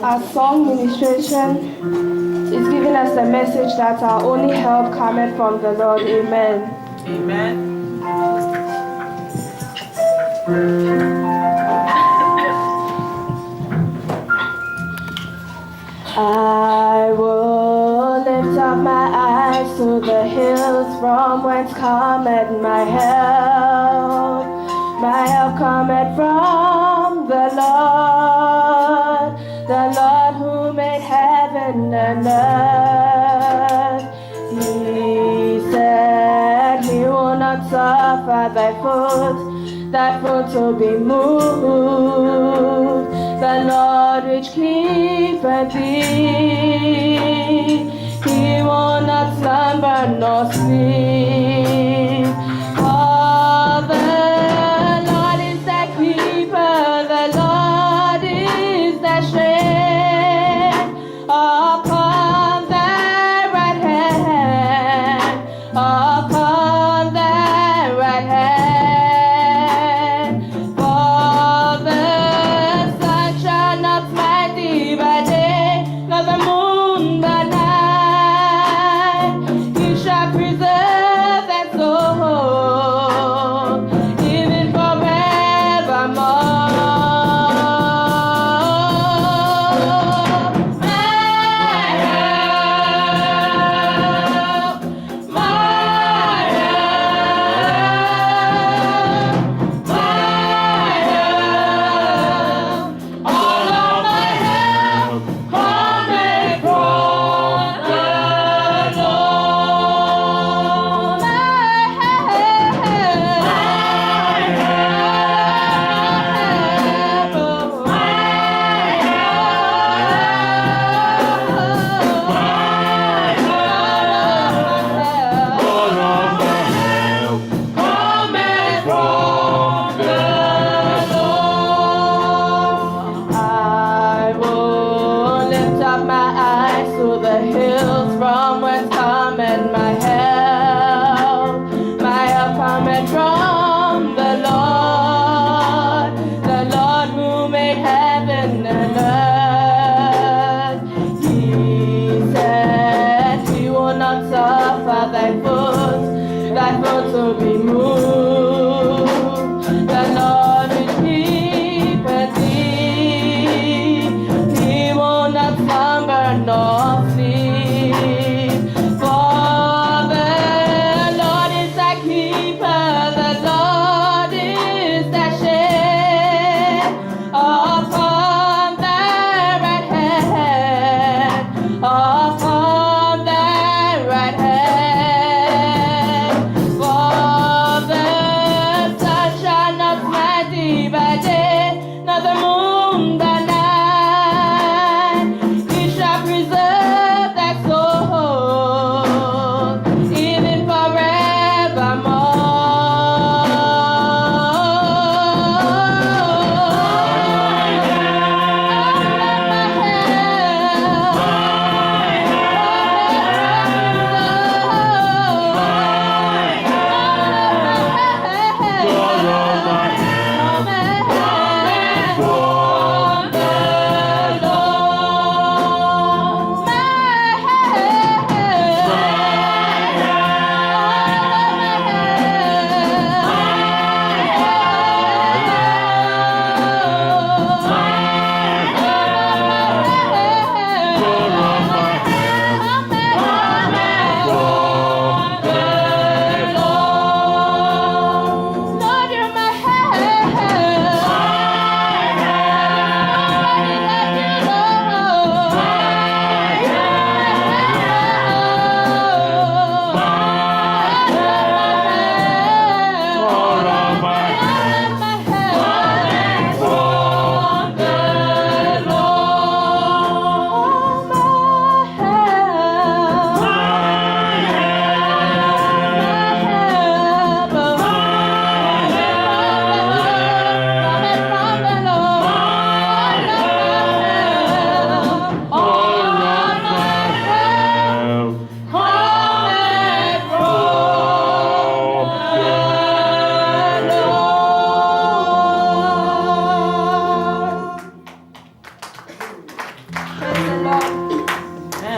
Our song ministration is giving us the message that our only help cometh from the Lord. Amen. Amen. I will lift up my eyes to the hills from whence cometh my help. My help cometh from the Lord who made heaven and earth. He said he will not suffer thy foot to be moved. The Lord which keepeth thee, he will not slumber nor sleep. For the Lord is thy keeper, the Lord is thy strength upon thy right hand, upon thy right hand. For the sun shall not smite thee by day, nor the moon by night. He shall preserve thy soul, even forevermore.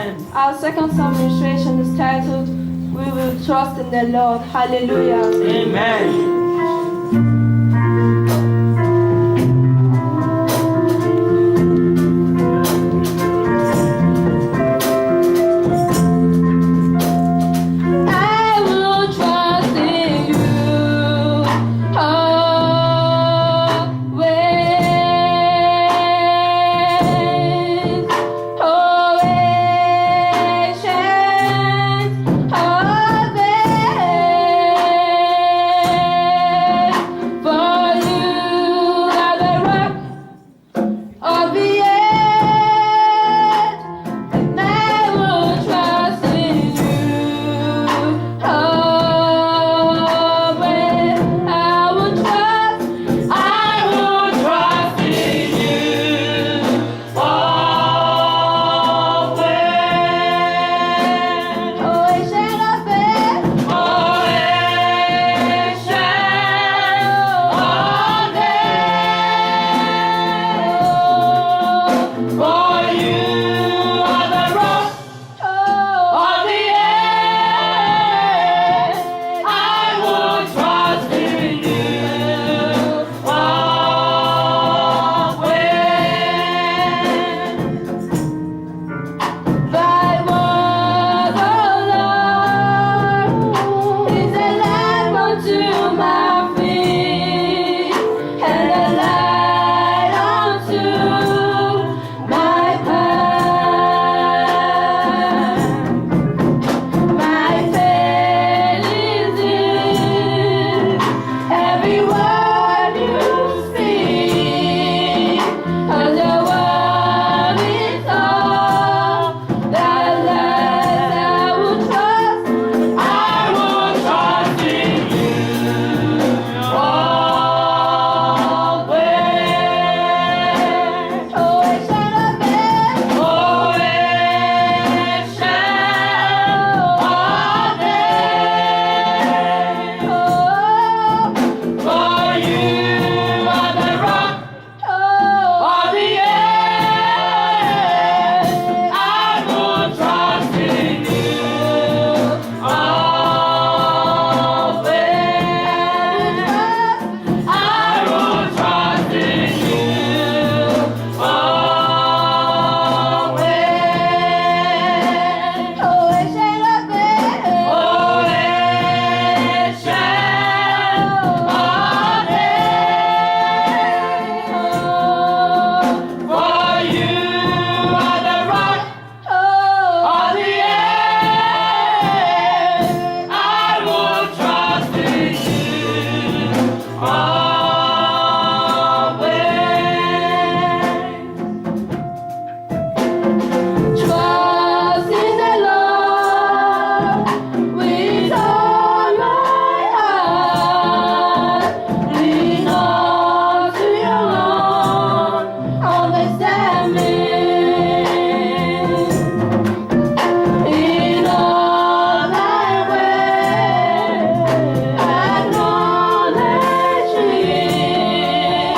Amen. Our second psalm illustration is titled, We Will Trust in the Lord. Hallelujah. Amen. I will trust in you always, always, always. For you are the rock of the earth, and I will trust in you always. I will trust in you always. Always shall I bear. Always shall always. For you are the rock of the earth. I will trust in you always. Thy word, O Lord, is a lamp unto my feet and a light unto my path. My faith is in every word you speak, 'cause your word is all that lasts. I will trust in you always. Always shall I bear. Always shall always. For you are the rock of the earth. I will trust in you always. I will trust in you always. Always shall I bear. Always shall always. For you are the rock of the earth. I will trust in you always. Trust in the Lord with all my heart. Lean not to your own understanding. In all thy ways acknowledge Him,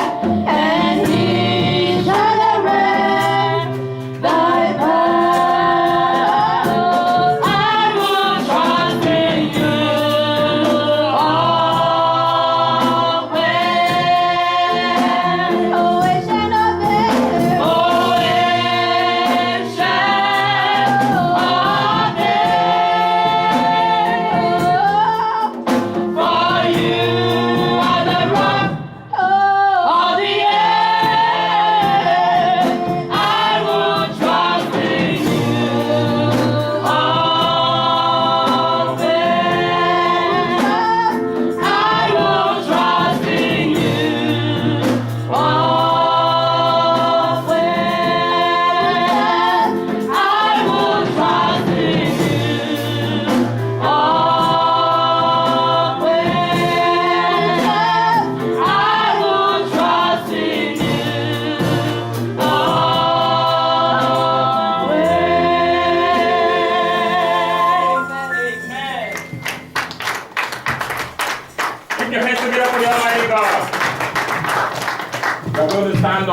and He shall direct thy path. I will trust in you always. Always shall I bear. Always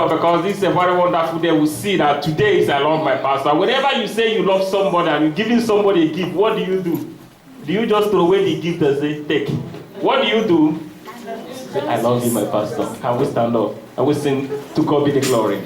up because this is a very wonderful day. We see that today is I love my pastor. Whenever you say you love somebody and you're giving somebody a gift, what do you do? Do you just throw away the gift and say, take? What do you do? Say, I love you, my pastor. Can we stand up and we sing to God be the glory?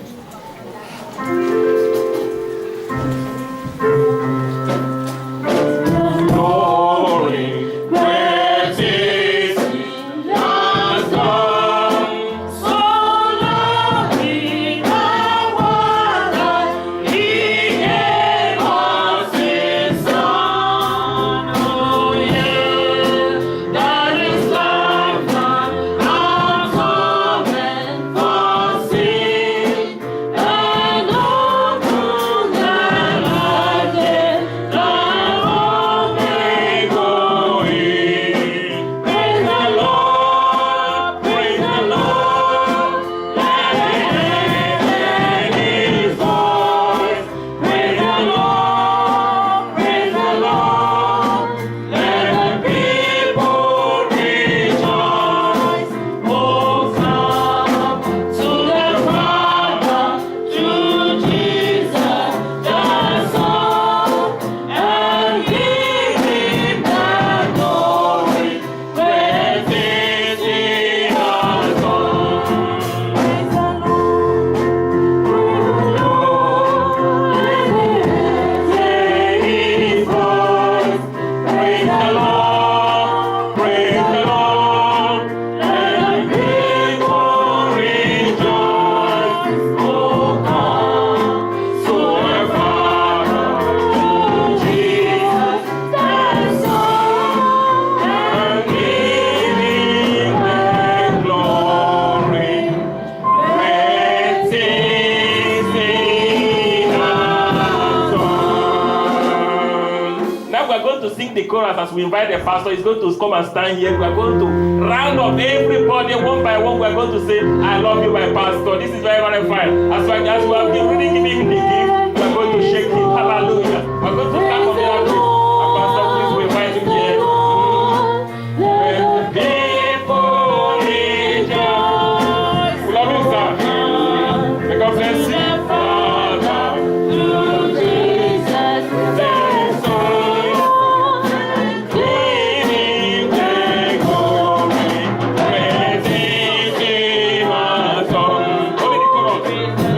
As we invite the pastor, he's going to come and stand here. We are going to round up everybody one by one. We are going to say, I love you, my pastor. This is very, very fine. As we have already given him the gift, we are going to shake him. Hallelujah. We are going to clap on the altar. And pastor, please, we invite him here. When people rejoice. We love you, sir. May God bless you.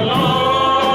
Lord.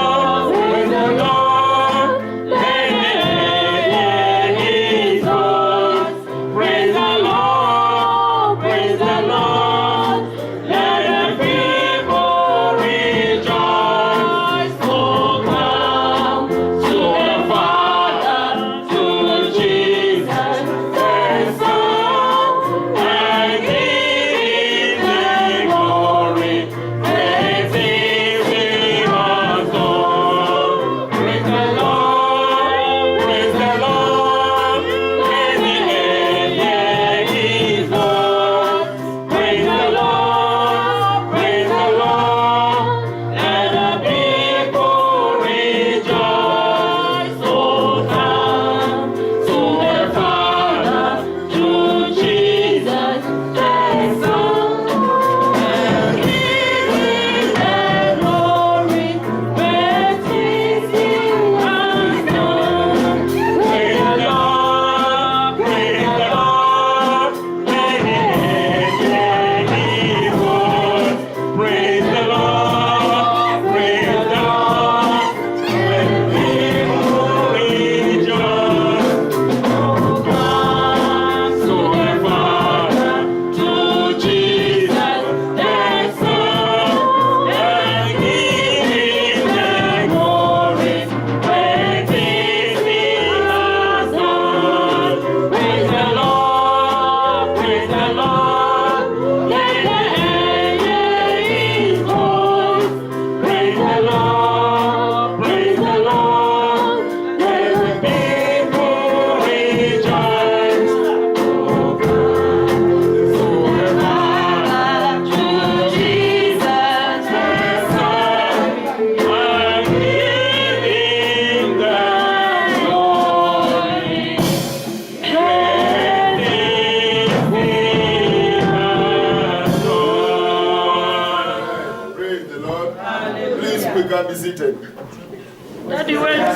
Daddy, wait. God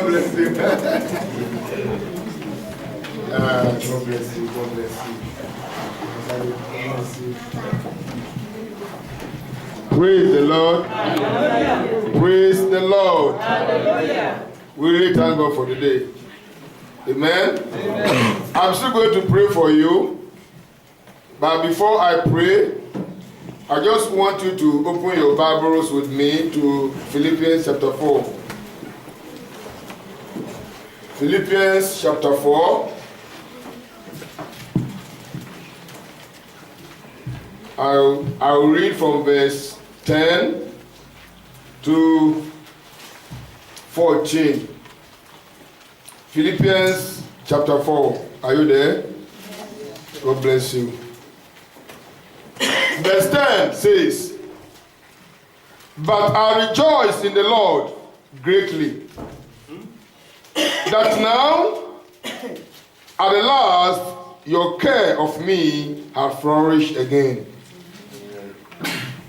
bless you. God bless you. God bless you. Praise the Lord. Praise the Lord. We really thank God for the day. Amen. I'm still going to pray for you. But before I pray, I just want you to open your Bibles with me to Philippians chapter 4. Philippians chapter 4. I'll read from verse 10 to 14. Philippians chapter 4. Are you there? God bless you. Verse 10 says, "But I rejoice in the Lord greatly, that now at the last your care of me hath flourished again,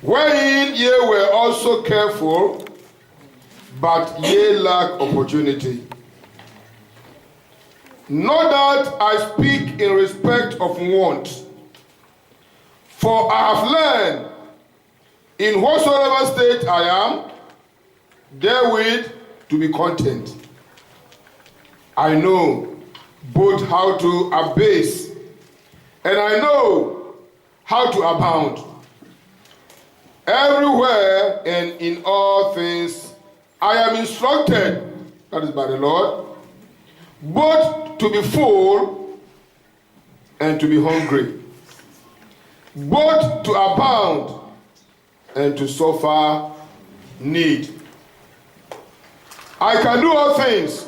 wherein ye were also careful, but ye lack opportunity. Not that I speak in respect of want, for I have learned in whatsoever state I am, therewith to be content. I know both how to abase, and I know how to abound. Everywhere and in all things I am instructed," that is by the Lord, "both to be full and to be hungry, both to abound and to suffer need. I can do all things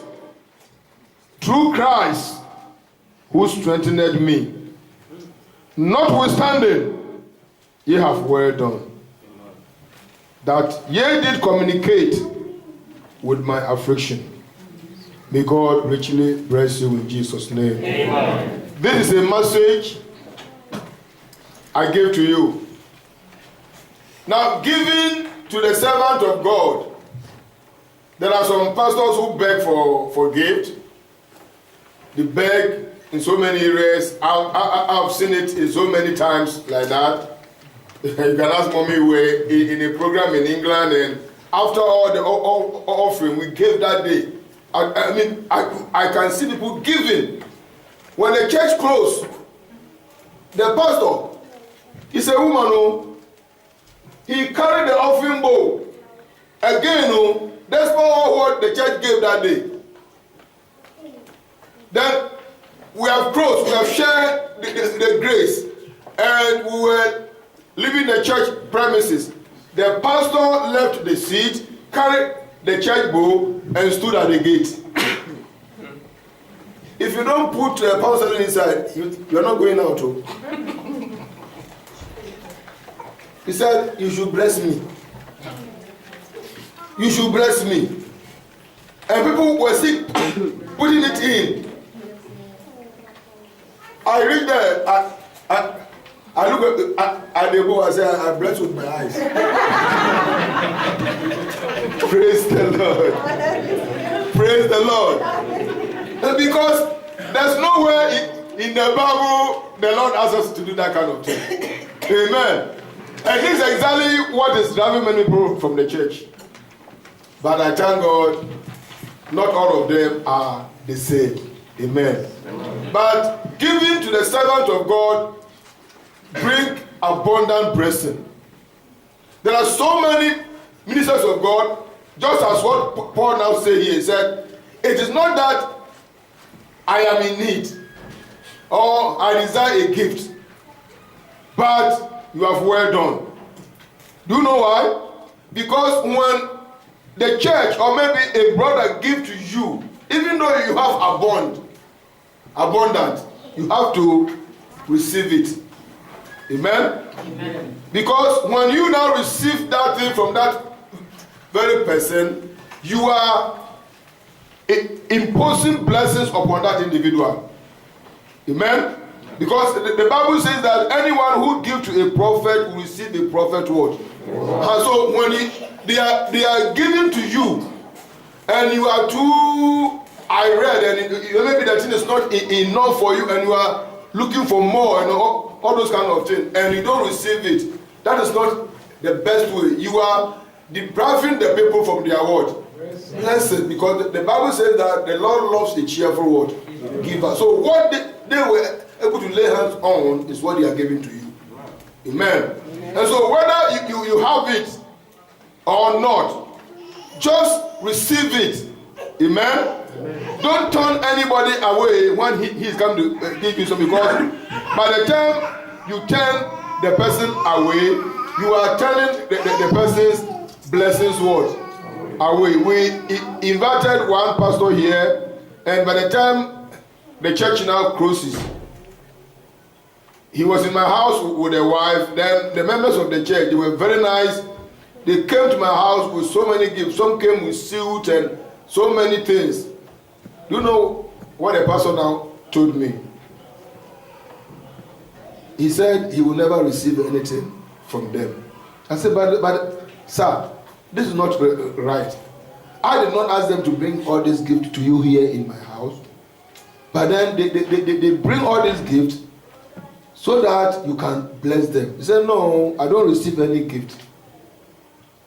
through Christ who strengthened me. Notwithstanding, ye have well done, that ye did communicate with my affliction. May God richly bless you in Jesus' name." Amen. This is a message I give to you. Now, giving to the servant of God, there are some pastors who beg for gift. They beg in so many areas. I've seen it in so many times like that. You can ask mommy, we're in a program in England, and after all the offering we gave that day, I can see people giving. When the church closed, the pastor, he's a woman, he carried the offering bowl. Again, despite what the church gave that day. Then we have closed, we have shared the grace, and we were leaving the church premises. The pastor left the seat, carried the church bowl, and stood at the gate. If you don't put a pastor inside, you're not going out. He said, "You should bless me. You should bless me." And people were sick, putting it in. I read there, I look at the bowl, I say, I bless with my eyes. Praise the Lord. Praise the Lord. Because there's nowhere in the Bible the Lord asks us to do that kind of thing. Amen. And this is exactly what is driving many people from the church. But I thank God, not all of them are the same. Amen. But giving to the servant of God bring abundant blessing. There are so many ministers of God, just as what Paul now said here, he said, "It is not that I am in need or I desire a gift, but you have well done." Do you know why? Because when the church or maybe a brother give to you, even though you have abundant, you have to receive it. Amen? Amen. Because when you now receive that thing from that very person, you are imposing blessings upon that individual. Amen? Because the Bible says that anyone who gives to a prophet will receive a prophet word. And so when they are giving to you, and you are too irate, and maybe that thing is not enough for you, and you are looking for more, and all those kind of things, and you don't receive it, that is not the best way. You are depriving the people from their what? Blessed, because the Bible says that the Lord loves a cheerful what? Giver. So what they were able to lay hands on is what they are giving to you. Amen. And so whether you have it or not, just receive it. Amen. Don't turn anybody away when he is coming to give you something, because by the time you turn the person away, you are turning the person's blessings what? Away. We invited one pastor here, and by the time the church now closes, he was in my house with a wife. Then the members of the church, they were very nice. They came to my house with so many gifts. Some came with suit and so many things. Do you know what the pastor now told me? He said he will never receive anything from them. I said, but sir, this is not right. I did not ask them to bring all these gifts to you here in my house. But then they bring all these gifts so that you can bless them. He said, no, I don't receive any gift.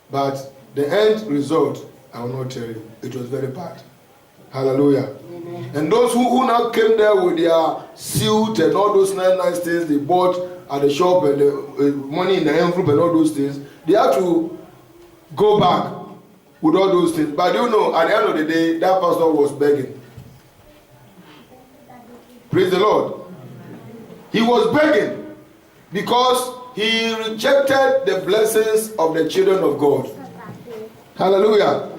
But the end result, I will not tell you. It was very bad. Hallelujah. Amen. And those who now came there with their suit and all those nice things they bought at the shop, and the money in the envelope and all those things, they had to go back with all those things. But you know, at the end of the day, that pastor was begging. Praise the Lord. He was begging because he rejected the blessings of the children of God. Hallelujah.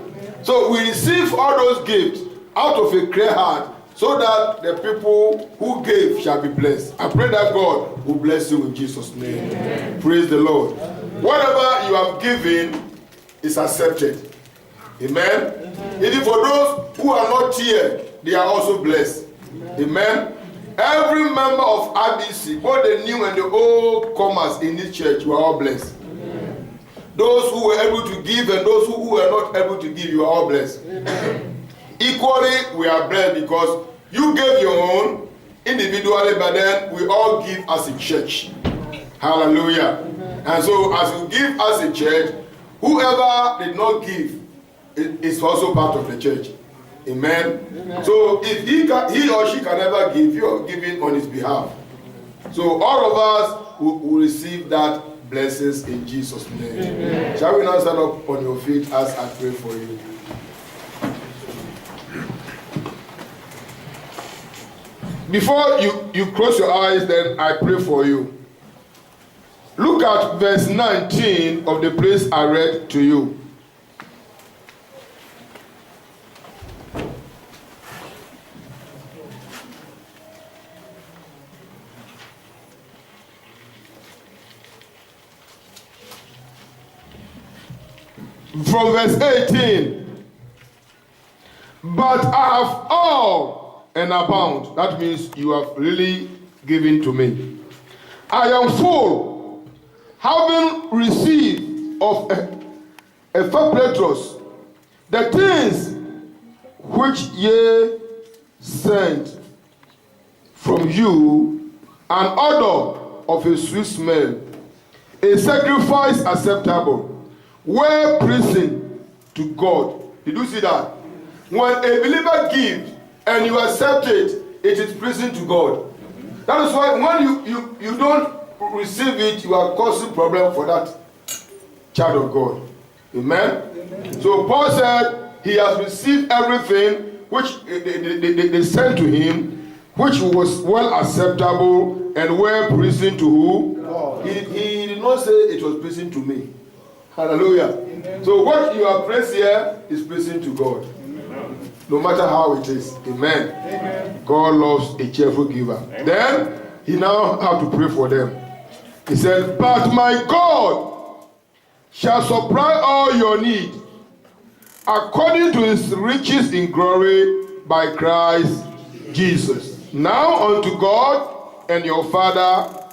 So we receive all those gifts out of a clear heart, so that the people who gave shall be blessed. I pray that God will bless you in Jesus' name. Amen. Praise the Lord. Whatever you have given is accepted. Amen. Even for those who are not here, they are also blessed. Amen. Every member of RBC, both the new and the old comers in this church, you are all blessed. Amen. Those who were able to give and those who were not able to give, you are all blessed. Amen. Equally, we are blessed because you gave your own individually, but then we all give as a church. Hallelujah. Amen. And so as you give as a church, whoever did not give is also part of the church. Amen. Amen. So if he or she can never give, you are giving on his behalf. So all of us will receive that blessings in Jesus' name. Amen. Shall we now stand up on your feet as I pray for you? Before you close your eyes, then I pray for you. Look at verse 19 of the place I read to you. From verse 18. But I have all and abound. That means you have really given to me. I am full, having received of Epaphroditus the things which ye sent from you, an odor of a sweet smell, a sacrifice acceptable, well pleasing to God. Did you see that? When a believer gives and you accept it, it is pleasing to God. That is why when you don't receive it, you are causing problem for that child of God. Amen? Amen. So Paul said he has received everything which they sent to him, which was well acceptable and well pleasing to who? God. He did not say it was pleasing to me. Hallelujah. Amen. So what you have placed here is pleasing to God. Amen. No matter how it is. Amen. Amen. God loves a cheerful giver. Amen. Then he now have to pray for them. He said, but my God shall supply all your need according to his riches in glory by Christ Jesus. Now unto God and your Father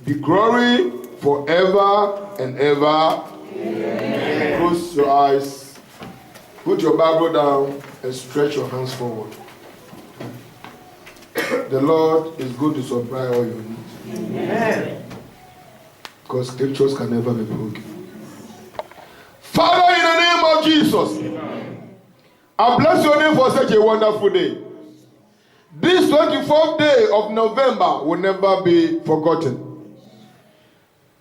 be glory forever and ever. Close your eyes. Put your Bible down and stretch your hands forward. The Lord is going to supply all your needs. Amen. Because scriptures can never be broken. Father, in the name of Jesus, I bless your name for such a wonderful day. This 24th day of November will never be forgotten.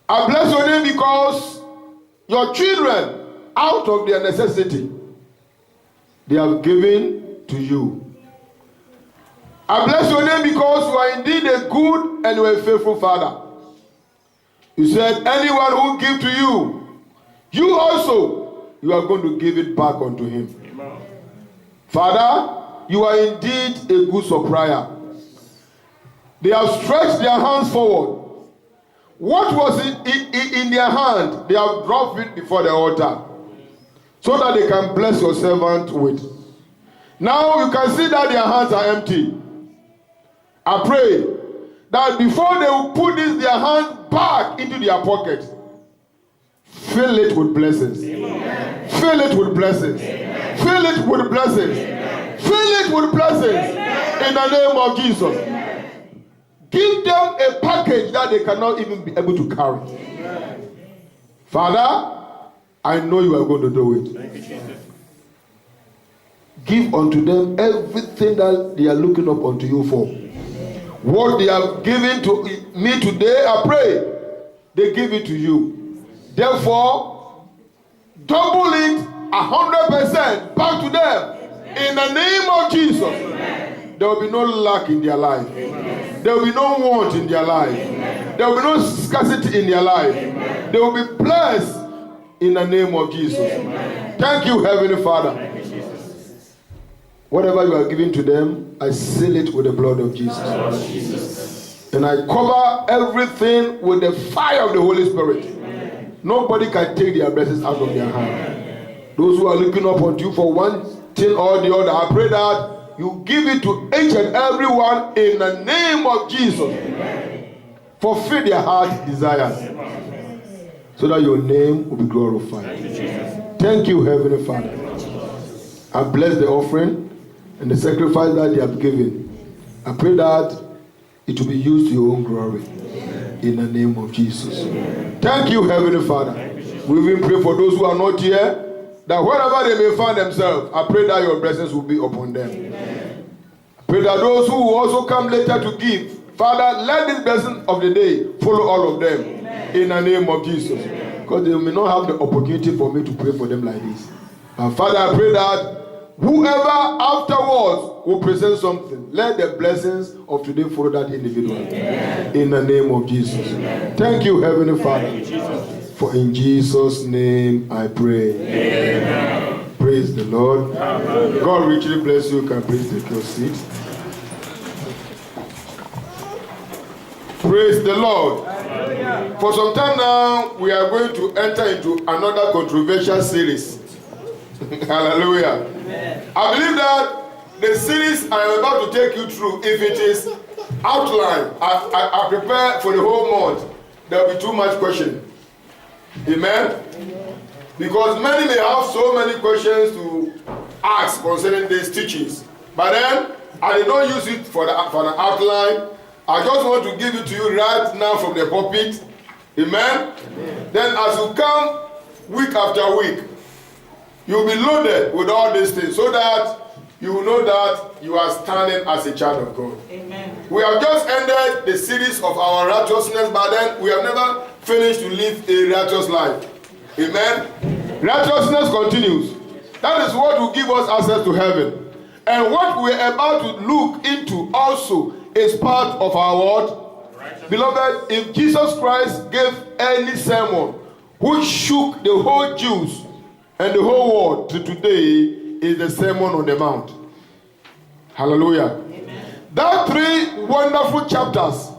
I bless your name because your children, out of their necessity, they have given to you. I bless your name because you are indeed a good and you are a faithful Father. You said, anyone who gives to you, you also, you are going to give it back unto him. Amen. Father, you are indeed a good supplier. They have stretched their hands forward. What was in their hand, they have dropped it before the altar so that they can bless your servant with. Now you can see that their hands are empty. I pray that before they will put their hands back into their pocket, fill it with blessings. Amen. Fill it with blessings. Amen. Fill it with blessings. Amen. Fill it with blessings. Amen. In the name of Jesus. Amen. Give them a package that they cannot even be able to carry. Amen. Father, I know you are going to do it. Thank you, Jesus. Give unto them everything that they are looking up unto you for. What they have given to me today, I pray they give it to you. Therefore, double it 100% back to them in the name of Jesus. Amen. There will be no lack in their life. Amen. There will be no want in their life. Amen. There will be no scarcity in their life. Amen. They will be blessed in the name of Jesus. Amen. Thank you, Heavenly Father. Whatever you are giving to them, I seal it with the blood of Jesus. And I cover everything with the fire of the Holy Spirit. Amen. Nobody can take their blessings out of their hand. Those who are looking up unto you for one thing or the other, I pray that you give it to each and every one in the name of Jesus. Amen. Fulfill their heart desires so that your name will be glorified. Thank you, Heavenly Father. I bless the offering and the sacrifice that they have given. I pray that it will be used to your own glory. Amen. In the name of Jesus. Amen. Thank you, Heavenly Father. We even pray for those who are not here, that wherever they may find themselves, I pray that your blessings will be upon them. Amen. I pray that those who will also come later to give, Father, let this blessing of the day follow all of them. Amen. In the name of Jesus. Amen. Because they may not have the opportunity for me to pray for them like this. And Father, I pray that whoever afterwards will present something, let the blessings of today follow that individual. Amen. In the name of Jesus. Amen. Thank you, Heavenly Father. For in Jesus' name I pray. Amen. Praise the Lord. Amen. God richly bless you. You can please take your seat. Praise the Lord. Amen. For some time now, we are going to enter into another controversial series. Hallelujah. Amen. I believe that the series I am about to take you through, if it is outlined, I prepare for the whole month, there will be too much question. Amen? Amen? Because many may have so many questions to ask concerning these teachings. But then, I did not use it for an outline. I just want to give it to you right now from the pulpit. Amen? Amen. Then as you come week after week, you will be loaded with all these things so that you will know that you are standing as a child of God. Amen. We have just ended the series of our righteousness, but then we have never finished to live a righteous life. Amen. Righteousness continues. That is what will give us access to heaven. And what we are about to look into also is part of our what? Beloved, if Jesus Christ gave any sermon which shook the whole Jews and the whole world to today, is the Sermon on the Mount. Hallelujah. Amen. That 3 wonderful chapters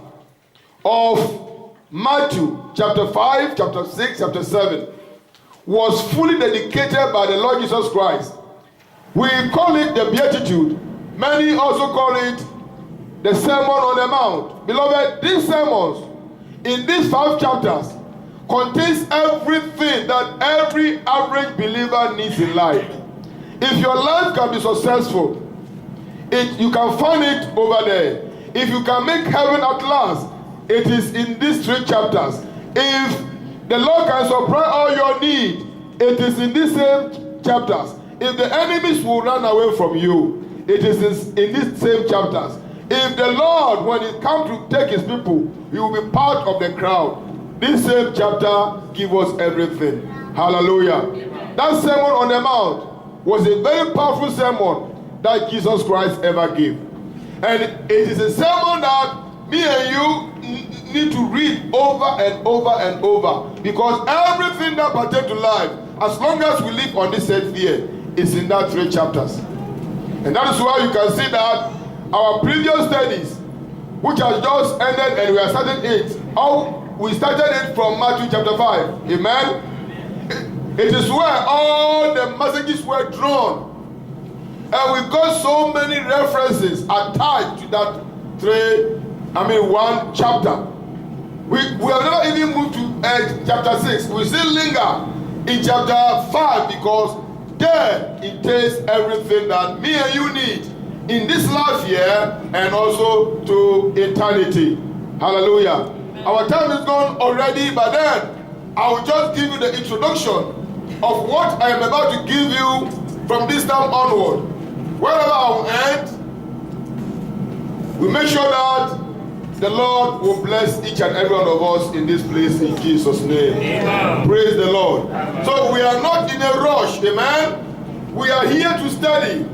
of Matthew, chapter 5, chapter 6, chapter 7, was fully dedicated by the Lord Jesus Christ. We call it the Beatitude. Many also call it the Sermon on the Mount. Beloved, these sermons in these 5 chapters contains everything that every average believer needs in life. If your life can be successful, you can find it over there. If you can make heaven at last, it is in these 3 chapters. If the Lord can supply all your need, it is in these same chapters. If the enemies will run away from you, it is in these same chapters. If the Lord, when He comes to take His people, He will be part of the crowd. This same chapter gives us everything. Hallelujah. That sermon on the mount was a very powerful sermon that Jesus Christ ever gave. And it is a sermon that me and you need to read over and over and over, because everything that pertains to life, as long as we live on this earth here, is in that 3 chapters. And that is why you can see that our previous studies, which has just ended and we are starting it, we started it from Matthew chapter 5. Amen? It is where all the messages were drawn. And we got so many references attached to that 1 chapter. We have never even moved to chapter 6. We still linger in chapter 5 because there it takes everything that me and you need in this life here and also to eternity. Hallelujah. Our time is gone already, but then I will just give you the introduction of what I am about to give you from this time onward. Wherever I will end, we make sure that the Lord will bless each and every one of us in this place in Jesus' name. Amen. Praise the Lord. Amen. So we are not in a rush, amen. We are here to study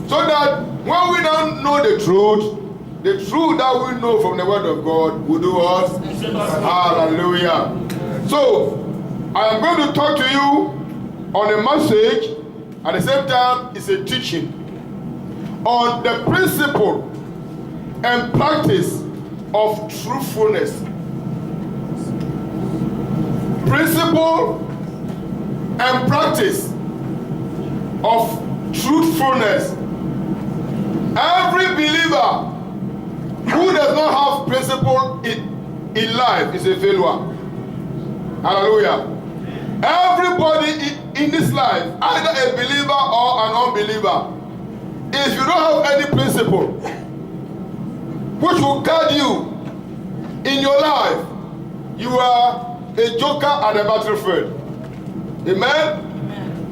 so that when we don't know the truth that we know from the Word of God will do us. Hallelujah. So I am going to talk to you on a message, at the same time it's a teaching on the principle and practice of truthfulness. Principle and practice of truthfulness. Every believer who does not have principle in life is a failure. Hallelujah. Everybody in this life, either a believer or an unbeliever, if you don't have any principle which will guide you in your life, you are a joker at the battlefield. Amen?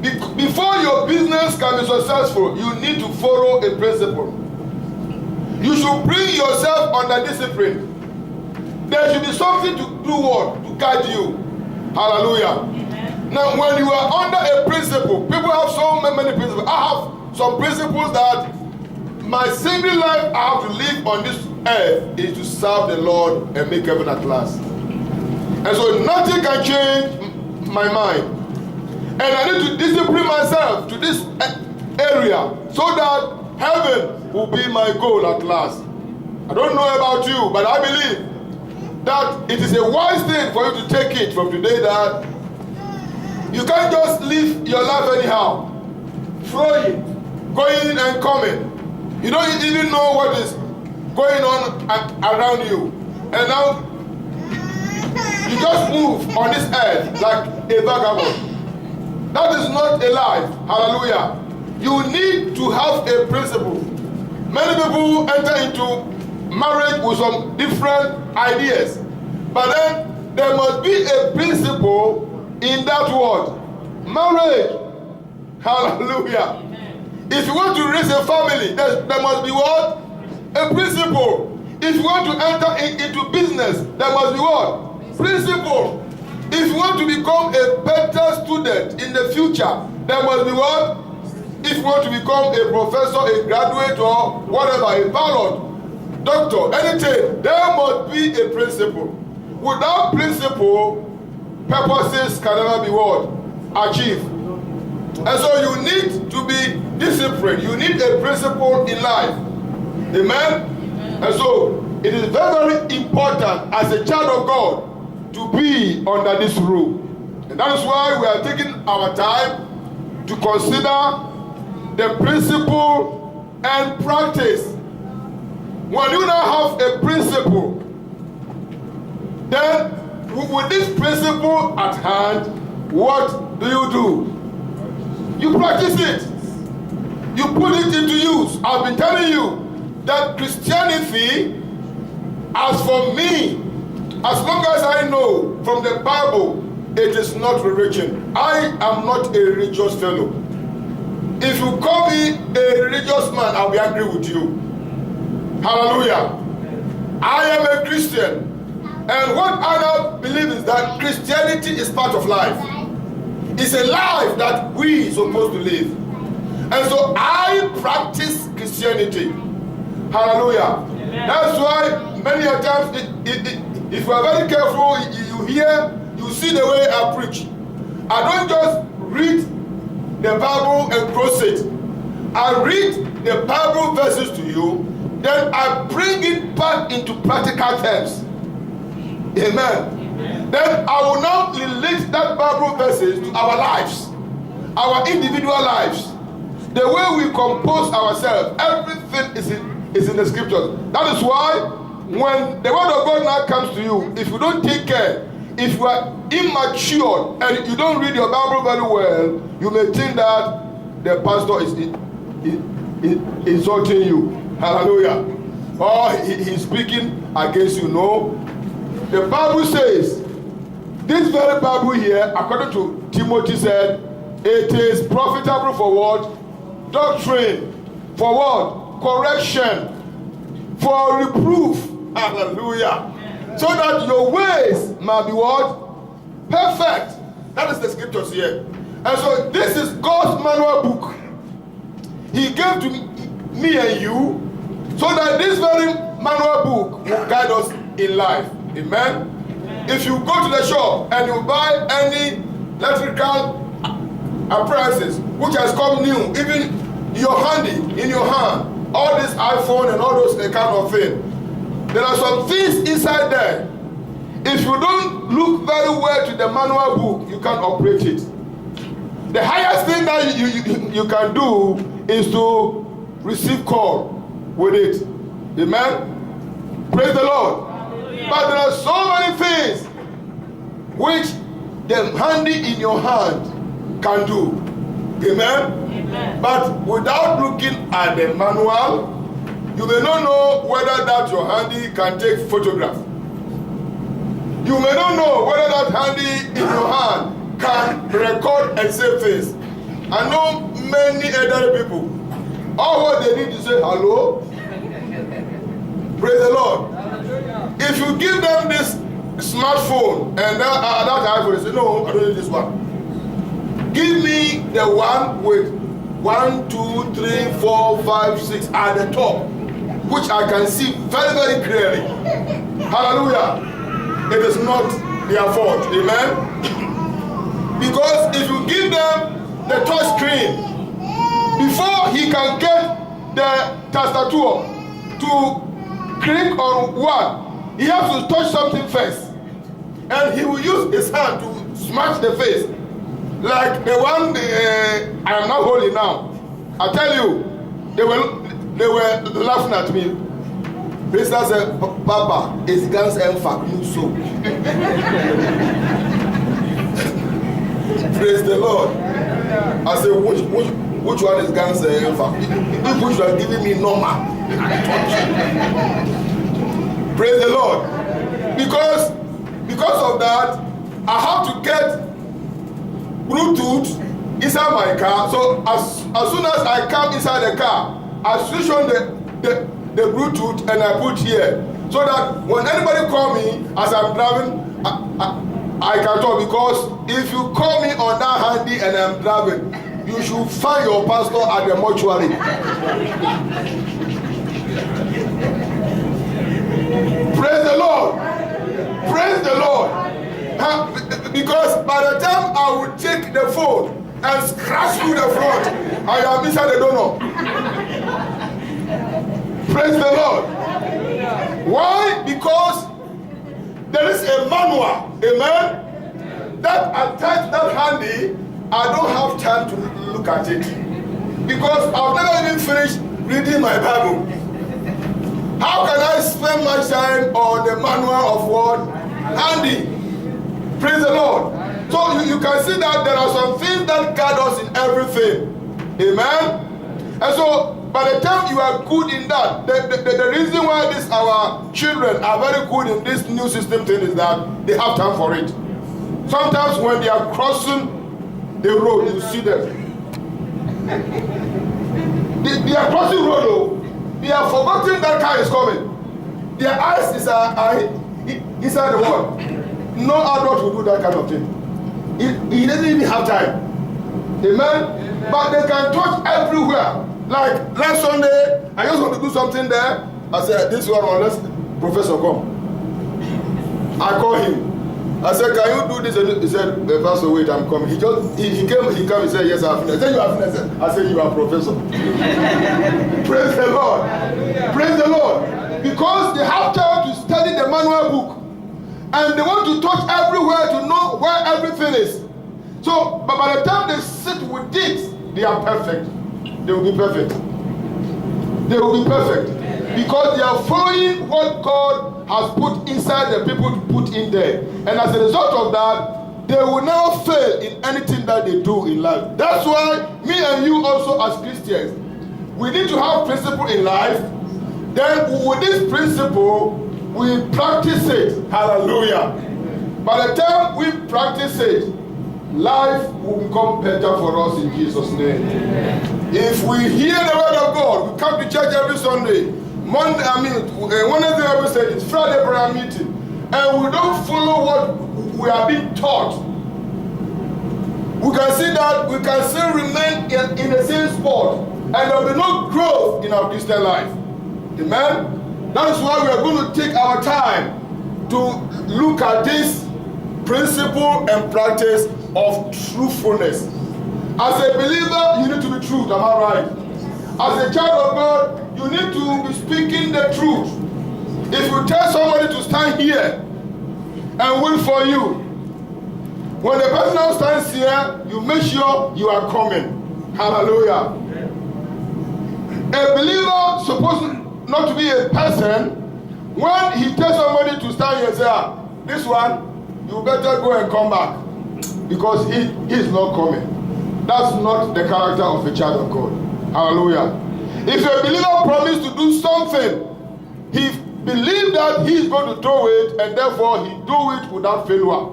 Before your business can be successful, you need to follow a principle. You should bring yourself under discipline. There should be something to do what? To guide you. Hallelujah. Amen. Now, when you are under a principle, people have so many principles. I have some principles that my single life I have to live on this earth is to serve the Lord and make heaven at last. And so nothing can change my mind. And I need to discipline myself to this area so that heaven will be my goal at last. I don't know about you, but I believe that it is a wise thing for you to take it from today that you can't just live your life anyhow, flowing, going and coming. You don't even know what is going on around you. And now you just move on this earth like a vagabond. That is not a life. Hallelujah. You need to have a principle. Many people enter into marriage with some different ideas. But then there must be a principle in that word. Marriage. Hallelujah. Amen. If you want to raise a family, there must be what? A principle. If you want to enter into business, there must be what? Principle. If you want to become a better student in the future, there must be what? If you want to become a professor, a graduate, or whatever, a pilot, doctor, anything, there must be a principle. Without principle, purposes can never be what? Achieved. And so you need to be disciplined. You need a principle in life. Amen? And so it is very, very important as a child of God to be under this rule. And that is why we are taking our time to consider the principle and practice. When you now have a principle, then with this principle at hand, what do? You practice it. You put it into use. I've been telling you that Christianity, as for me, as long as I know from the Bible, it is not religion. I am not a religious fellow. If you call me a religious man, I'll be angry with you. Hallelujah. I am a Christian. And what I now believe is that Christianity is part of life. It's a life that we are supposed to live. And so I practice Christianity. Hallelujah. Amen. That's why many a times, if you are very careful, you see the way I preach. I don't just read the Bible and proceed. I read the Bible verses to you, then I bring it back into practical terms. Amen. Amen. Then I will now relate that Bible verses to our lives, our individual lives. The way we compose ourselves, everything is in the scriptures. That is why when the word of God now comes to you, if you don't take care, if you are immature and you don't read your Bible very well, you may think that the pastor is insulting you. Hallelujah. Or he's speaking against you. No. The Bible says, this very Bible here, according to Timothy said, it is profitable for what? Doctrine. For what? Correction. For reproof. Hallelujah. So that your ways might be what? Perfect. That is the scriptures here. And so this is God's manual book. He gave to me and you so that this very manual book will guide us in life. Amen. If you go to the shop and you buy any electrical appliances which has come new, even your handy in your hand, all this iPhone and all those kind of thing, there are some things inside there. If you don't look very well to the manual book, you can't operate it. The highest thing that you can do is to receive call with it. Amen. Praise the Lord. But there are so many things which the handy in your hand can do. Amen? Amen. But without looking at the manual, you may not know whether that your handy can take photograph. You may not know whether that handy in your hand can record and save things. I know many elderly people. All what they need to say hello. Praise the Lord. If you give them this smartphone and that iPhone, they say, no, I don't need this one. Give me the one with 1, 2, 3, 4, 5, 6 at the top, which I can see very, very clearly. Hallelujah. It is not their fault. Amen. Because if you give them the touch screen, before he can get the tastature to click on one, he has to touch something first. And he will use his hand to smash the face. Like the one I am not holding now. I tell you, they were laughing at me. Pastor said, Papa, it's Gans Enfak, so. Praise the Lord. I said, which one is Gans Enfak? Which one giving me normal? Praise the Lord. Because of that, I have to get Bluetooth inside my car. So as soon as I come inside the car, I switch on the Bluetooth and I put here. So that when anybody call me as I'm driving, I can talk. Because if you call me on that handy and I'm driving, you should find your pastor at the mortuary. Praise the Lord. Praise the Lord. Because by the time I will take the phone and scratch through the front, I am inside the donor. Praise the Lord. Why? Because there is a manual, amen, that attached that handy. I don't have time to look at it. Because I've never even finished reading my Bible. How can I spend my time on the manual of what? Handy. Praise the Lord. So you can see that there are some things that guide us in everything. Amen. And so by the time you are good in that, the reason why our children are very good in this new system thing is that they have time for it. Sometimes when they are crossing the road, you see them. They are crossing the road, though. They have forgotten that car is coming. Their eyes is inside the wall. No adult will do that kind of thing. He doesn't even have time. Amen? But they can touch everywhere. Like last Sunday, I just want to do something there. I said, this one, unless Professor come. I call him. I said, can you do this? He said, Pastor, wait, I'm coming. He came, he said, yes, I have finished. I said, you have finished. I said, you are Professor. Praise the Lord. Praise the Lord. Because they have time to study the manual book. And they want to touch everywhere to know where everything is. So, but by the time they sit with it, they are perfect. They will be perfect. They will be perfect. Because they are following what God has put inside the people to put in there. And as a result of that, they will now fail in anything that they do in life. That's why me and you also as Christians, we need to have principle in life. Then with this principle, we practice it. Hallelujah. By the time we practice it, life will become better for us in Jesus' name. If we hear the word of God, we come to church every Sunday, Wednesday every Sunday, it's Friday prayer meeting, and we don't follow what we are being taught, we can see that we can still remain in the same spot, and there will be no growth in our Christian life. Amen? That is why we are going to take our time to look at this principle and practice of truthfulness. As a believer, you need to be true. Am I right? As a child of God, you need to be speaking the truth. If you tell somebody to stand here and wait for you, when the person now stands here, you make sure you are coming. Hallelujah. A believer is supposed not to be a person. When he tells somebody to stand here and say, this one, you better go and come back, because he is not coming. That's not the character of a child of God. Hallelujah. If a believer promised to do something, he believes that he is going to do it, and therefore he do it without failure.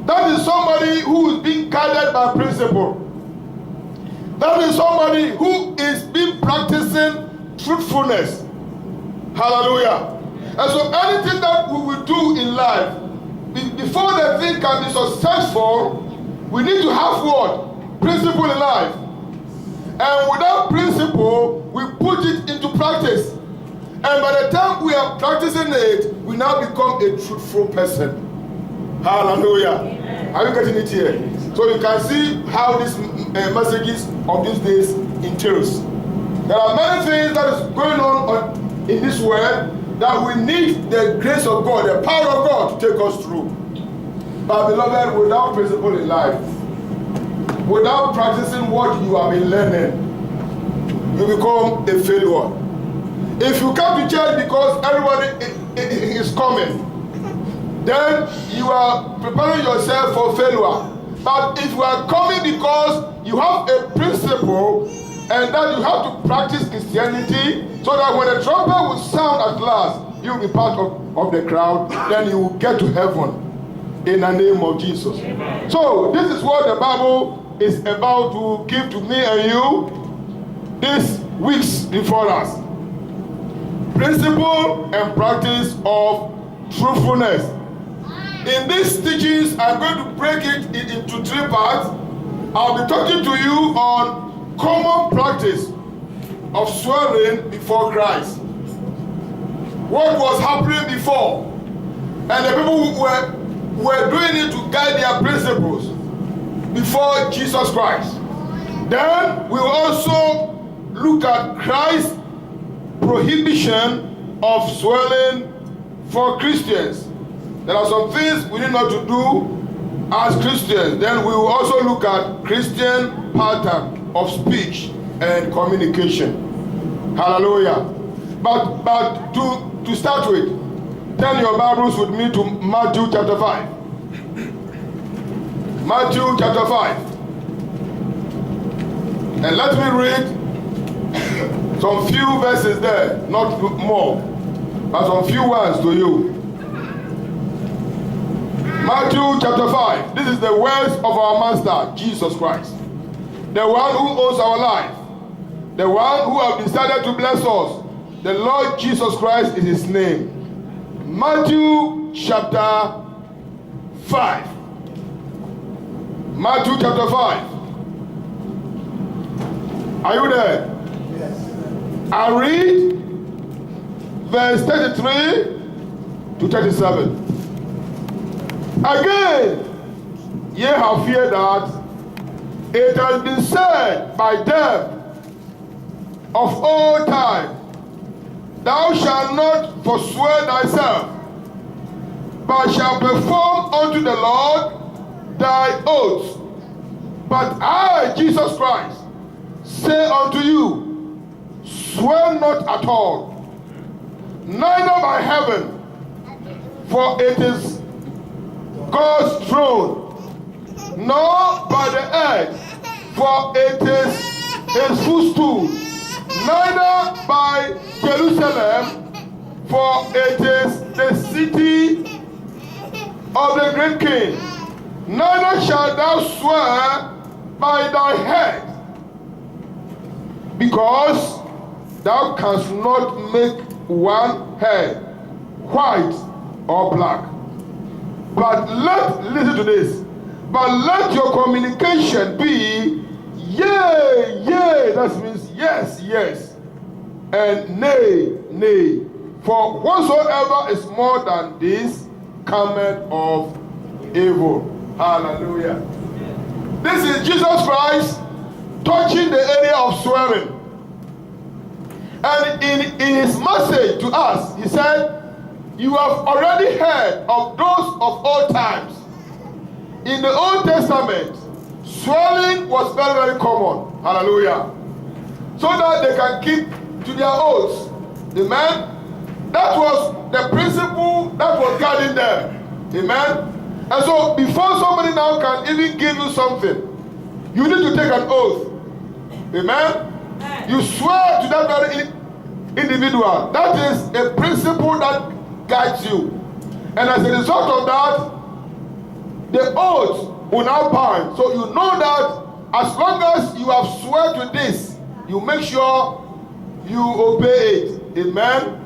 That is somebody who is being guided by principle. That is somebody who is being practicing truthfulness. Hallelujah. And so anything that we will do in life, before the thing can be successful, we need to have what? Principle in life. And without principle, we put it into practice. And by the time we are practicing it, we now become a truthful person. Hallelujah. Amen. Are you getting it here? So you can see how these messages of these days entails. There are many things that is going on in this world that we need the grace of God, the power of God to take us through. But beloved, without principle in life, without practicing what you have been learning, you become a failure. If you come to church because everybody is coming, then you are preparing yourself for failure. But if you are coming because you have a principle and that you have to practice Christianity, so that when the trumpet will sound at last, you will be part of the crowd, then you will get to heaven in the name of Jesus. Amen. So this is what the Bible is about to give to me and you these weeks before us. Principle and practice of truthfulness. In these teachings, I'm going to break it into 3 parts. I'll be talking to you on common practice of swearing before Christ. What was happening before, and the people who were doing it to guide their principles before Jesus Christ. Then we will also look at Christ's prohibition of swearing for Christians. There are some things we need not to do as Christians. Then we will also look at Christian pattern of speech and communication. Hallelujah. But to start with, Turn your Bibles with me to Matthew chapter 5. Matthew chapter 5. And let me read some few verses there, not more, but some few words to you. Matthew chapter 5. This is the words of our Master, Jesus Christ. The one who owns our life. The one who has decided to bless us. The Lord Jesus Christ is his name. Matthew chapter 5. Matthew chapter 5. Are you there? Yes. I read verse 33 to 37. Again, ye have feared that it has been said by them of old time, thou shalt not forswear thyself, but shalt perform unto the Lord thy oaths. But I, Jesus Christ, say unto you, swear not at all, neither by heaven, for it is God's throne, nor by the earth, for it is his footstool, neither by Jerusalem, for it is the city of the great king. Neither shalt thou swear by thy head, because thou canst not make one hair white or black. But listen to this, but let your communication be yea, yea, that means yes, yes, and nay, nay. For whatsoever is more than this cometh of evil. Hallelujah. This is Jesus Christ touching the area of swearing. And in his message to us, he said, you have already heard of those of old times. In the Old Testament, swearing was very, very common. Hallelujah. So that they can keep to their oaths. Amen. That was the principle that was guiding them. Amen. And so before somebody now can even give you something, you need to take an oath. Amen. You swear to that very individual. That is a principle that guides you. And as a result of that, the oath will now bind. So you know that as long as you have sworn to this, you make sure you obey it. Amen.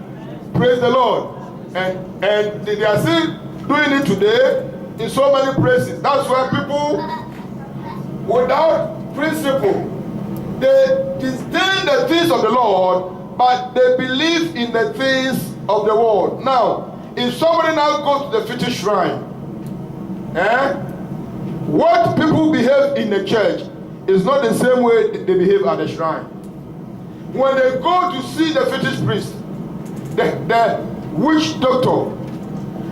Praise the Lord. And they are still doing it today in so many places. That's why people without principle, they disdain the things of the Lord, but they believe in the things of the world. Now, if somebody now goes to the fetish shrine, what people behave in the church is not the same way they behave at the shrine. When they go to see the fetish priest, the witch doctor,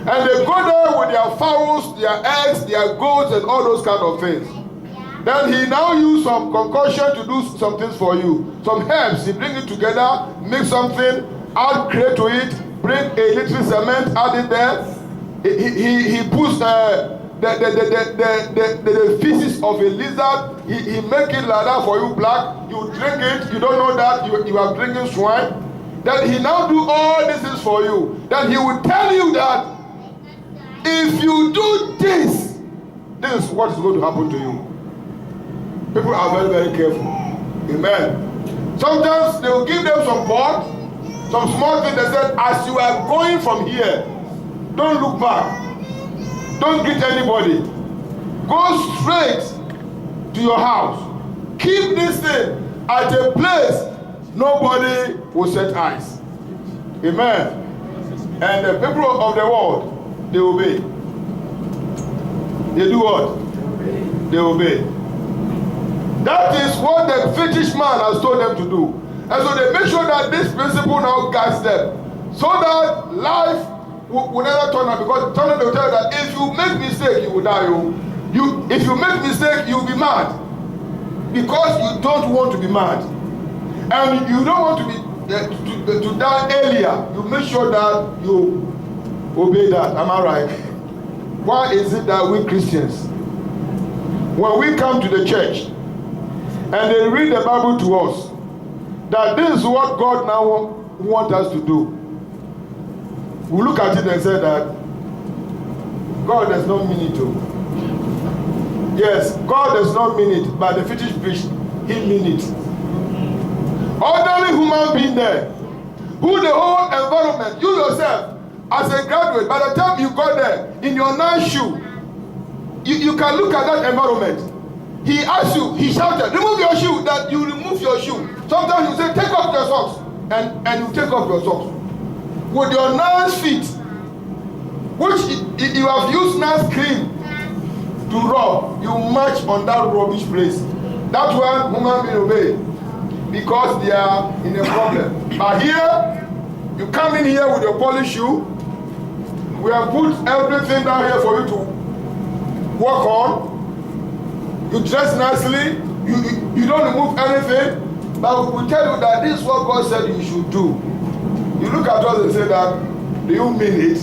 and they go there with their fowls, their eggs, their goats, and all those kind of things, then he now use some concoction to do some things for you. Some herbs, he bring it together, make something, add clay to it, bring a little cement, add it there. He puts the feces of a lizard, he make it like that for you black. You drink it, you don't know that you are drinking swine. Then he now do all these things for you. Then he will tell you that if you do this, this is what is going to happen to you. People are very, very careful. Amen. Sometimes they will give them some pot, some small thing. They said, as you are going from here, don't look back. Don't greet anybody. Go straight to your house. Keep this thing at a place nobody will set eyes. Amen. And the people of the world, they obey. They do what? They obey. That is what the fetish man has told them to do. And so they make sure that this principle now guides them. So that life will never turn out. Because they will tell you that if you make mistake, you will die. If you make mistake, you will be mad. Because you don't want to be mad. And you don't want to be to die earlier. You make sure that you obey that. Am I right? Why is it that we Christians, when we come to the church and they read the Bible to us, that this is what God now wants us to do, we look at it and say that God does not mean it to. Yes, God does not mean it, but the fetish priest, he mean it. Ordinary human being there, who the whole environment, you yourself, as a graduate, by the time you got there, in your nice shoe, you can look at that environment. He asked you, he shouted, remove your shoe, that you remove your shoe. Sometimes you say, take off your socks, and you take off your socks. With your nice feet, which you have used nice cream to rub, you march on that rubbish place. That's why human beings obey, because they are in a problem. But here, you come in here with your polished shoe. We have put everything down here for you to work on. You dress nicely. You don't remove anything. But we tell you that this is what God said you should do. You look at us and say that, do you mean it?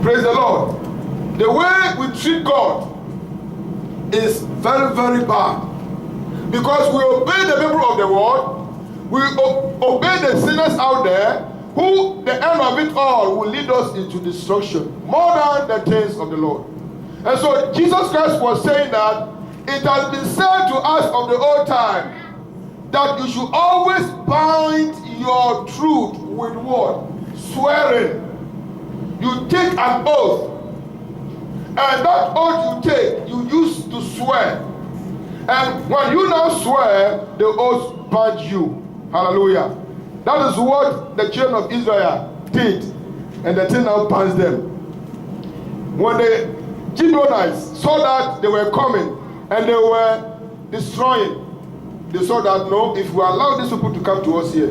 Praise the Lord. The way we treat God is very, very bad. Because we obey the people of the world. We obey the sinners out there, who the end of it all will lead us into destruction more than the things of the Lord. And so Jesus Christ was saying that it has been said to us of the old time that you should always bind your truth with what? Swearing. You take an oath, and that oath you take, you use to swear. And when you now swear, the oath binds you. Hallelujah. That is what the children of Israel did, and the thing now binds them. When the Gibeonites saw that they were coming and they were destroying, they saw that no, if we allow these people to come to us here,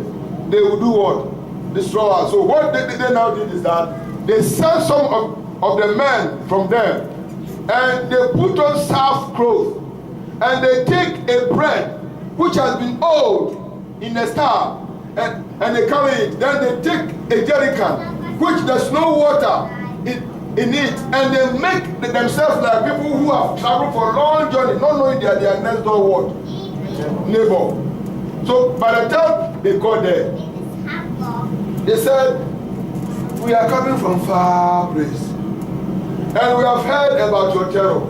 they will do what? Destroy us. So what they now did is that they sent some of the men from them, and they put on soft clothes, and they take a bread which has been old in a star, and they carry it. Then they take a jerrycan which there's no water in it, and they make themselves like people who have traveled for a long journey, not knowing they are their next door what? Neighbor. So by the time they got there, they said, we are coming from far place, and we have heard about your terror,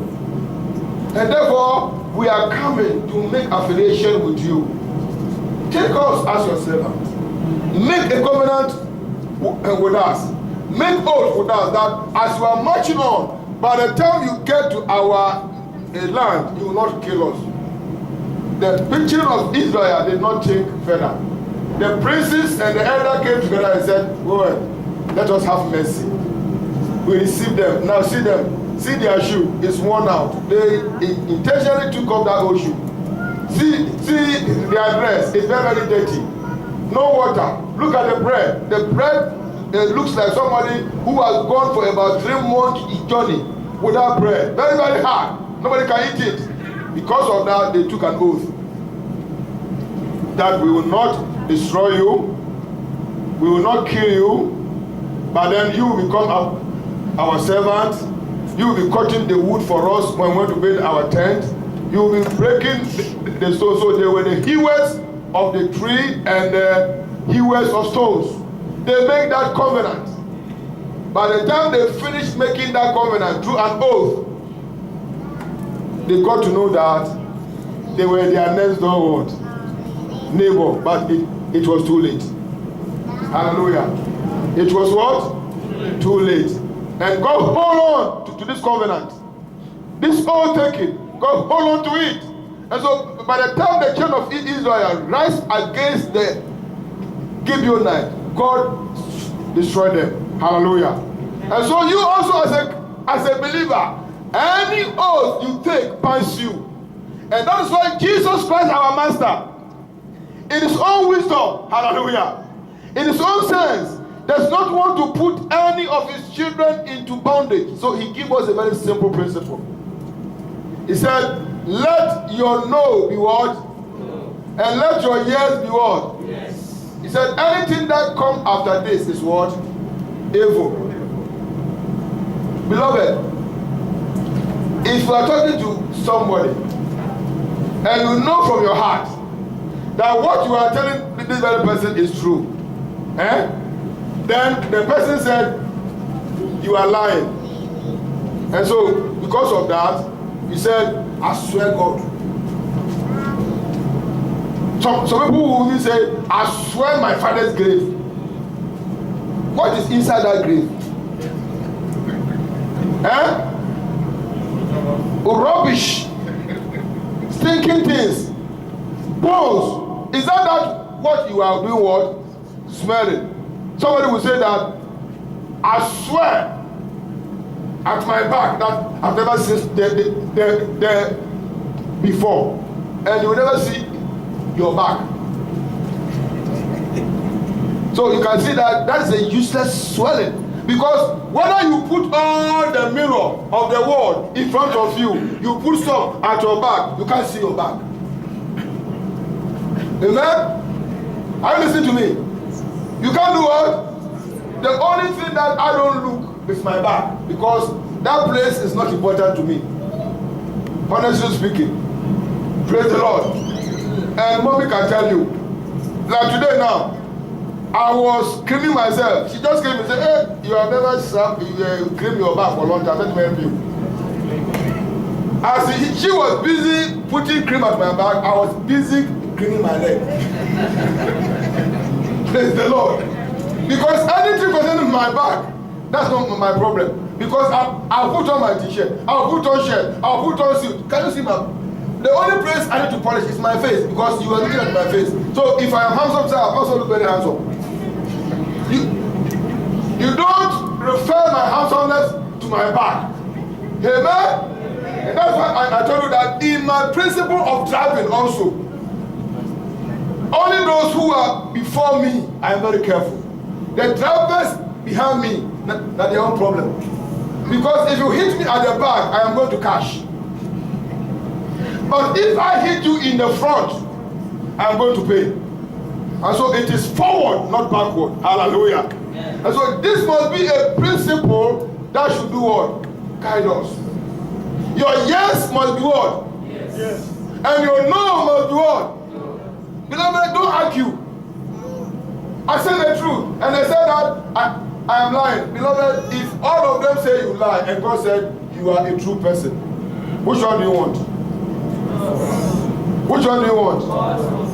and therefore we are coming to make affiliation with you. Take us as your servant. Make a covenant with us. Make oath with us that as you are marching on, by the time you get to our land, you will not kill us. The children of Israel did not think further. The princes and the elder came together and said, go ahead, let us have mercy. We received them. Now see them. See their shoe. It's worn out. They intentionally took off that old shoe. See their dress. It's very, very dirty. No water. Look at the bread. The bread looks like somebody who has gone for about 3 months journey without bread. Very, very hard. Nobody can eat it. Because of that, they took an oath that we will not destroy you, we will not kill you, but then you will become our servant. You will be cutting the wood for us when we want to build our tent. You will be breaking the stone. So they were the hewers of the tree and the hewers of stones. They make that covenant. By the time they finished making that covenant through an oath, they got to know that they were their next door neighbor, but it was too late. Hallelujah. It was what? Too late. And God hold on to this covenant. This oath taken, God hold on to it. And so by the time the children of Israel rise against the Gibeonites, God destroyed them. Hallelujah. And so you also as a believer, any oath you take binds you. And that is why Jesus Christ, our Master, in his own wisdom, hallelujah, in his own sense, does not want to put any of his children into bondage. So he gave us a very simple principle. He said, let your no be what? And let your yes be what? Yes. He said, anything that comes after this is what? Evil. Beloved, if you are talking to somebody and you know from your heart that what you are telling this very person is true, then the person said you are lying, and so because of that you said, I swear God. Some people will even say, I swear my father's grave. What is inside that grave? Rubbish, stinking things, bones. Is that what you are doing? What? Smelling. Somebody will say that, I swear at my back that I've never seen there before, and you will never see your back. So you can see that is a useless swelling, because whether you put all the mirror of the world in front of you, you put some at your back, you can't see your back. Amen? Are you listening to me? You can't do what? The only thing that I don't look is my back, because that place is not important to me. Honestly speaking. Praise the Lord. And mommy can tell you, like today now, I was creaming myself. She just came and said, hey, you have never creamed your back for a long time. Let me help you. As she was busy putting cream at my back, I was busy cleaning my leg. Praise the Lord. Because anything concerning my back, that's not my problem. Because I'll put on my t-shirt, I'll put on shirt, I'll put on suit. Can you see my... The only place I need to polish is my face, because you are looking at my face. So if I am handsome, sir, I also look very handsome. You don't refer my handsomeness to my back. Amen? And that's why I told you that in my principle of driving also, only those who are before me, I am very careful. The drivers behind me, that's their own problem. Because if you hit me at the back, I am going to cash. But if I hit you in the front, I am going to pay. And so it is forward, not backward. Hallelujah. Yes. And so this must be a principle that should do what? Guide us. Your yes must be what? Yes. And your no must be what? No. Beloved, don't argue. I said the truth, and they said that I am lying. Beloved, if all of them say you lie, and God said you are a true person, which one do you want? Which one do you want?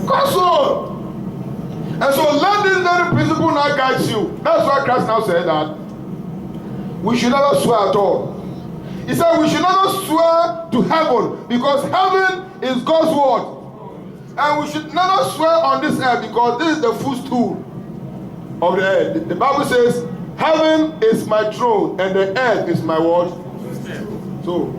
God's one. And so let this very principle now guide you. That's why Christ now said that we should never swear at all. He said we should never swear to heaven, because heaven is God's word. And we should never swear on this earth, because this is the footstool of the earth. The Bible says, heaven is my throne and the earth is my word. So,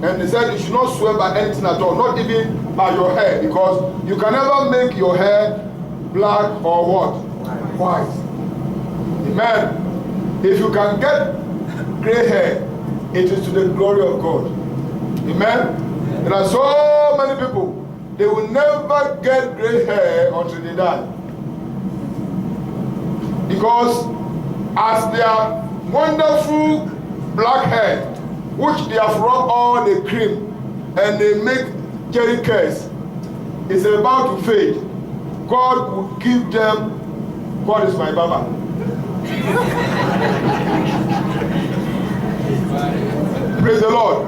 and he said you should not swear by anything at all, not even by your hair, because you can never make your hair black or what? White. Amen. If you can get gray hair, it is to the glory of God. Amen. There are so many people, they will never get gray hair until they die. Because as their wonderful black hair, which they have rubbed all the cream and they make jerry cakes, is about to fade, God will give them, God is my Baba. Praise the Lord.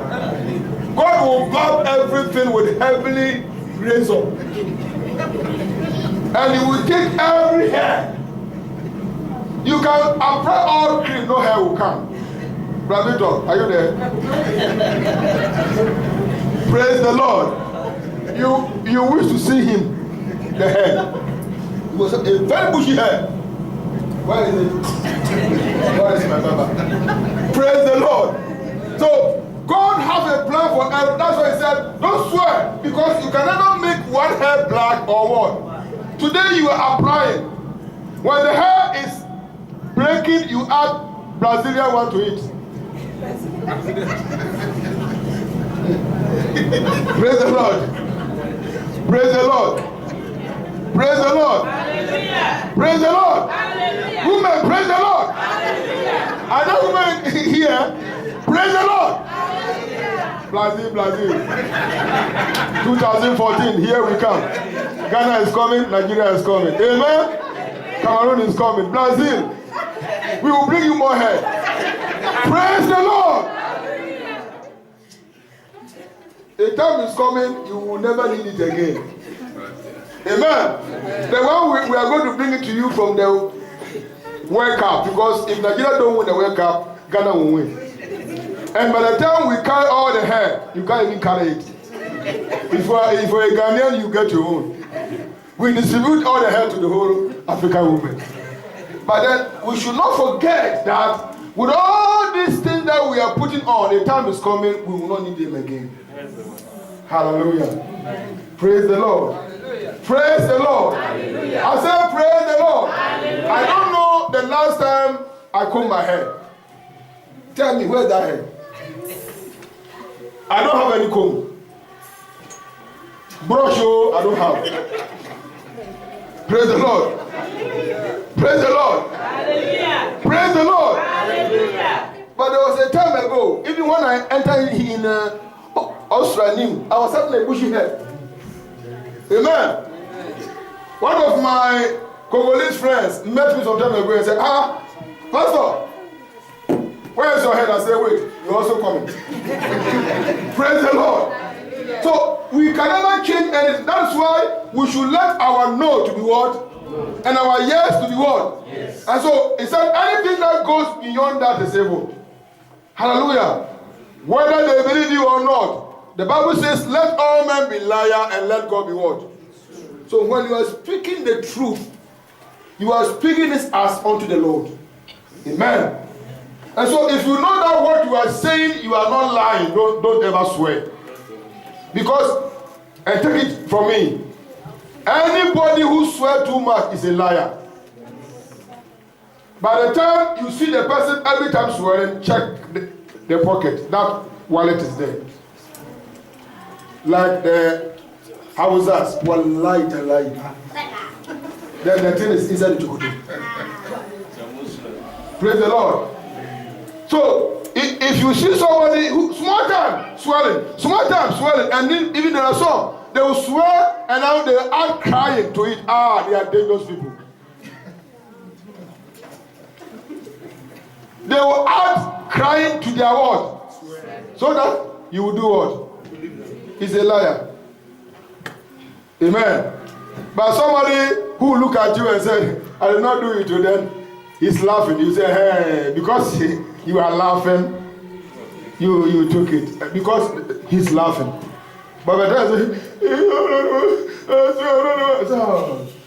God will barb everything with heavenly razor. And He will take every hair. You can apply all cream, no hair will come. Bravito, are you there? Praise the Lord. You wish to see him, the hair. It was a very bushy hair. Where is it? Where is my Baba? Praise the Lord. So God has a plan for everything. That's why He said, don't swear, because you can never make one hair black or what. Today you are applying. When the hair is breaking, you add Brazilian one to it. Praise the Lord. Praise the Lord. Praise the Lord. Hallelujah. Praise the Lord. Hallelujah. Women, praise the Lord. Hallelujah. Are there women here? Praise the Lord. Brazil. 2014, here we come. Ghana is coming, Nigeria is coming. Amen. Cameroon is coming. Brazil, we will bring you more head. Praise the Lord. A time is coming, you will never need it again. Amen. The one we are going to bring it to you from the World Cup, because if Nigeria don't win the World Cup, Ghana will win. And by the time we carry all the hair, you can't even carry it. If you are a Ghanaian, you get your own. We distribute all the hair to the whole African women. But then we should not forget that with all these things that we are putting on, the time is coming, we will not need them again. Hallelujah. Praise the Lord. Praise the Lord. Hallelujah. I said praise the Lord. Hallelujah. I don't know the last time I combed my hair. Tell me, where's that hair? I don't have any comb. Brush, I don't have. Praise the Lord. Praise the Lord. Hallelujah. Praise the Lord. Hallelujah. But there was a time ago, even when I entered in Australia, I was having a bushy hair. Amen. One of my Congolese friends met me some time ago and said, Pastor, where is your head? I said, wait, you're also coming. Praise the Lord. So we can never change anything. That's why we should let our no to be what? And our yes to be what? Yes. And so he said, anything that goes beyond that is evil. Hallelujah. Whether they believe you or not, the Bible says, let all men be liar and let God be what? So when you are speaking the truth, you are speaking this as unto the Lord. Amen. And so if you know that what you are saying, you are not lying, don't ever swear. Because, and take it from me, anybody who swears too much is a liar. By the time you see the person every time swearing, check the pocket. That wallet is there. Like the houses, one light and light. Then the thing is inside the chocolate. Praise the Lord. So, if you see somebody who small time swelling, and then even there are some, they will swear and now they are crying to it. They are dangerous people. They will add crying to their word. So that you will do what? He's a liar. Amen. But somebody who look at you and say, I did not do it to them, he's laughing. You say, hey, because you are laughing, you took it. Because he's laughing. But by the time I say,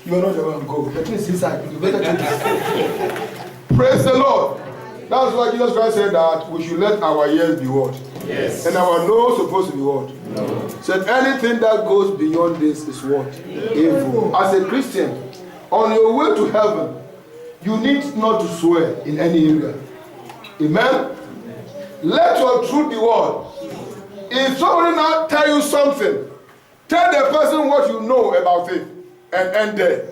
you are not the one, go. At least inside. You better take it. Praise the Lord. That's why Jesus Christ said that we should let our ears be what? Yes. And our nose supposed to be what? No. Said anything that goes beyond this is what? Evil. As a Christian, on your way to heaven, you need not to swear in any area. Amen? Let your truth be what? If somebody now tell you something, tell the person what you know about it and end there.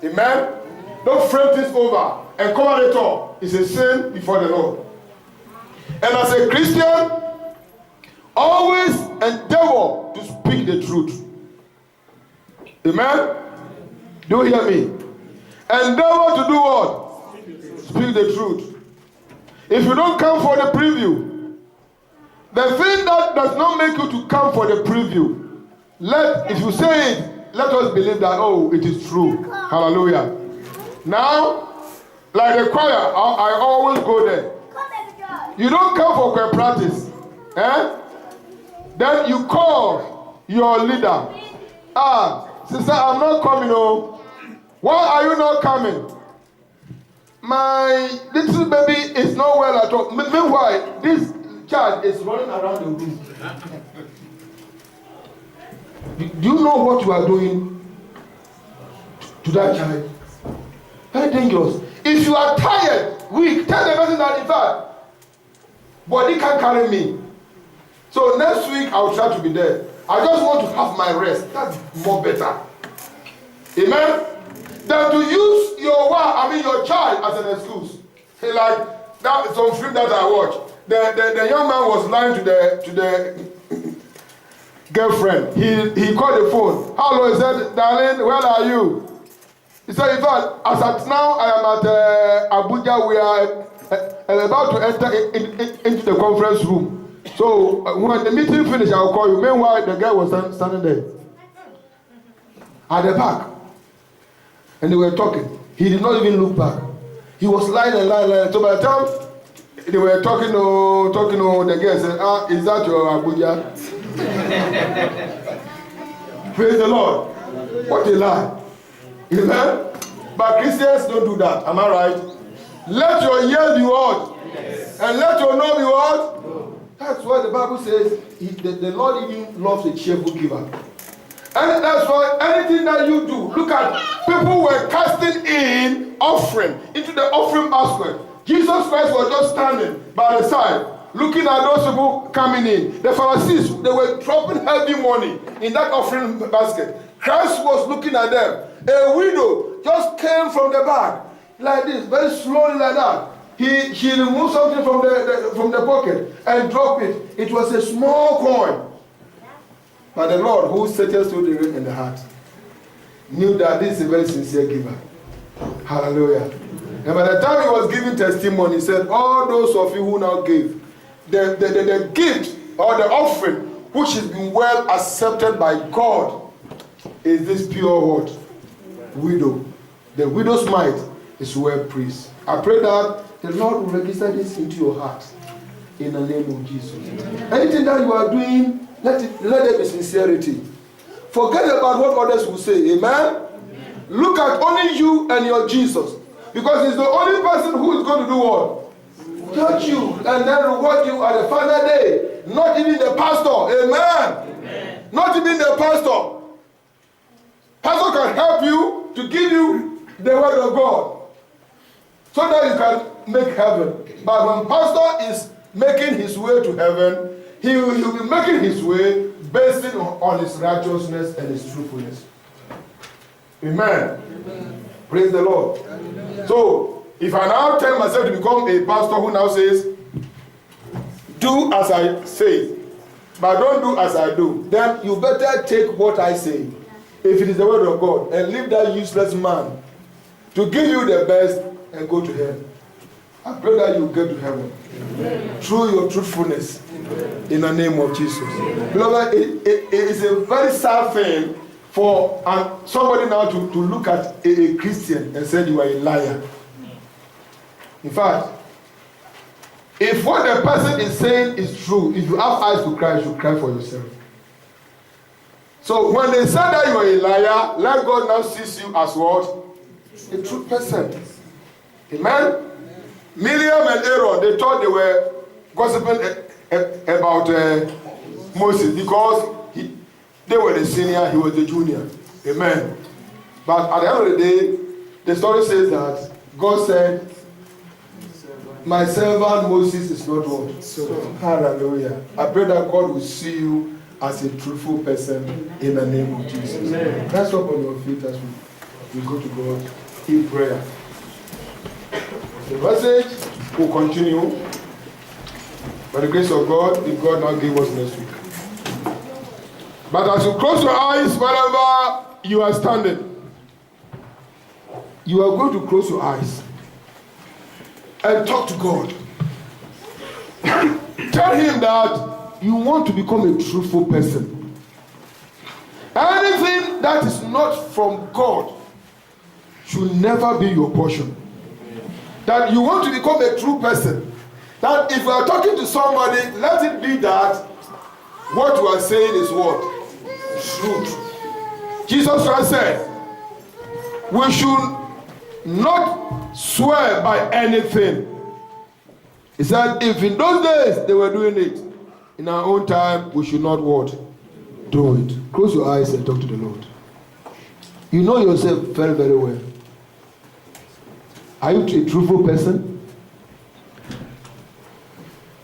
Amen? Don't frame this over and cover it up. It's a sin before the Lord. And as a Christian, always endeavor to speak the truth. Amen? Do you hear me? Endeavor to do what? Speak the truth. If you don't come for the preview, the thing that does not make you to come for the preview, if you say it, let us believe that, it is true. Hallelujah. Now, like the choir, I always go there. You don't come for choir practice. Then you call your leader. Sister, I'm not coming. Why are you not coming? My little baby is not well at all. Meanwhile, this child is running around the room. Do you know what you are doing to that child? Very dangerous. If you are tired, weak, tell the person that in fact, body can't carry me. So next week I will try to be there. I just want to have my rest. That's more better. Amen? Than to use your child as an excuse. Like that some film that I watch. the young man was lying to the girlfriend. He called the phone. Hello, he said, darling, where are you? He said, in fact, as at now, I am at Abuja. We are about to enter into the conference room. So when the meeting finished, I will call you. Meanwhile, the guy was standing there at the back. And they were talking. He did not even look back. He was lying. So by the time they were talking, the guy said, is that your Abuja? Praise the Lord. What a lie. Amen? But Christians don't do that. Am I right? Let your yes be what? Yes. And let your no be what? No. That's why the Bible says the Lord even loves a cheerful giver. And that's why anything that you do, look at people were casting in offering into the offering basket. Jesus Christ was just standing by the side, looking at those people coming in. The Pharisees, they were dropping heavy money in that offering basket. Christ was looking at them. A widow just came from the back, like this, very slowly like that. She removed something from the pocket and dropped it. It was a small coin. But the Lord, who settles to the ring in the heart, knew that this is a very sincere giver. Hallelujah. And by the time he was giving testimony, he said, all those of you who now gave, the gift or the offering, which has been well accepted by God, is this pure what? Widow. The widow's mite is well praised. I pray that the Lord will register this into your heart in the name of Jesus. Anything that you are doing, let there be sincerity. Forget about what others will say. Amen? Look at only you and your Jesus. Because he's the only person who is going to do what? Judge you and then reward you at the final day. Not even the pastor. Amen? Not even the pastor. Pastor can help you to give you the word of God so that you can make heaven. But when pastor is making his way to heaven, he will be making his way based on his righteousness and his truthfulness. Amen. Amen. Praise the Lord. Amen. So, if I now tell myself to become a pastor who now says, do as I say, but don't do as I do, then you better take what I say, if it is the word of God, and leave that useless man to give you the best and go to heaven. I pray that you get to heaven. Amen. Through your truthfulness. Amen. In the name of Jesus. Amen. Beloved, it is a very sad thing for somebody now to look at a Christian and say you are a liar. In fact, if what the person is saying is true, if you have eyes to cry, you should cry for yourself. So when they say that you are a liar, let God now see you as what? A true person. Amen? Miriam and Aaron, they thought they were gossiping about Moses because they were the senior, he was the junior. Amen. But at the end of the day, the story says that God said, my servant Moses is not what? So, hallelujah. I pray that God will see you as a truthful person in the name of Jesus. Amen. Let's up on your feet as we go to God in prayer. The message will continue by the grace of God, if God now give us next week. But as you close your eyes, wherever you are standing, you are going to close your eyes and talk to God. Tell him that you want to become a truthful person. Anything that is not from God should never be your portion. That you want to become a true person. That if you are talking to somebody, let it be that what you are saying is what? Truth. Jesus Christ said, we should not swear by anything. He said, if in those days they were doing it, in our own time, we should not what? Do it. Close your eyes and talk to the Lord. You know yourself very, very well. Are you a truthful person?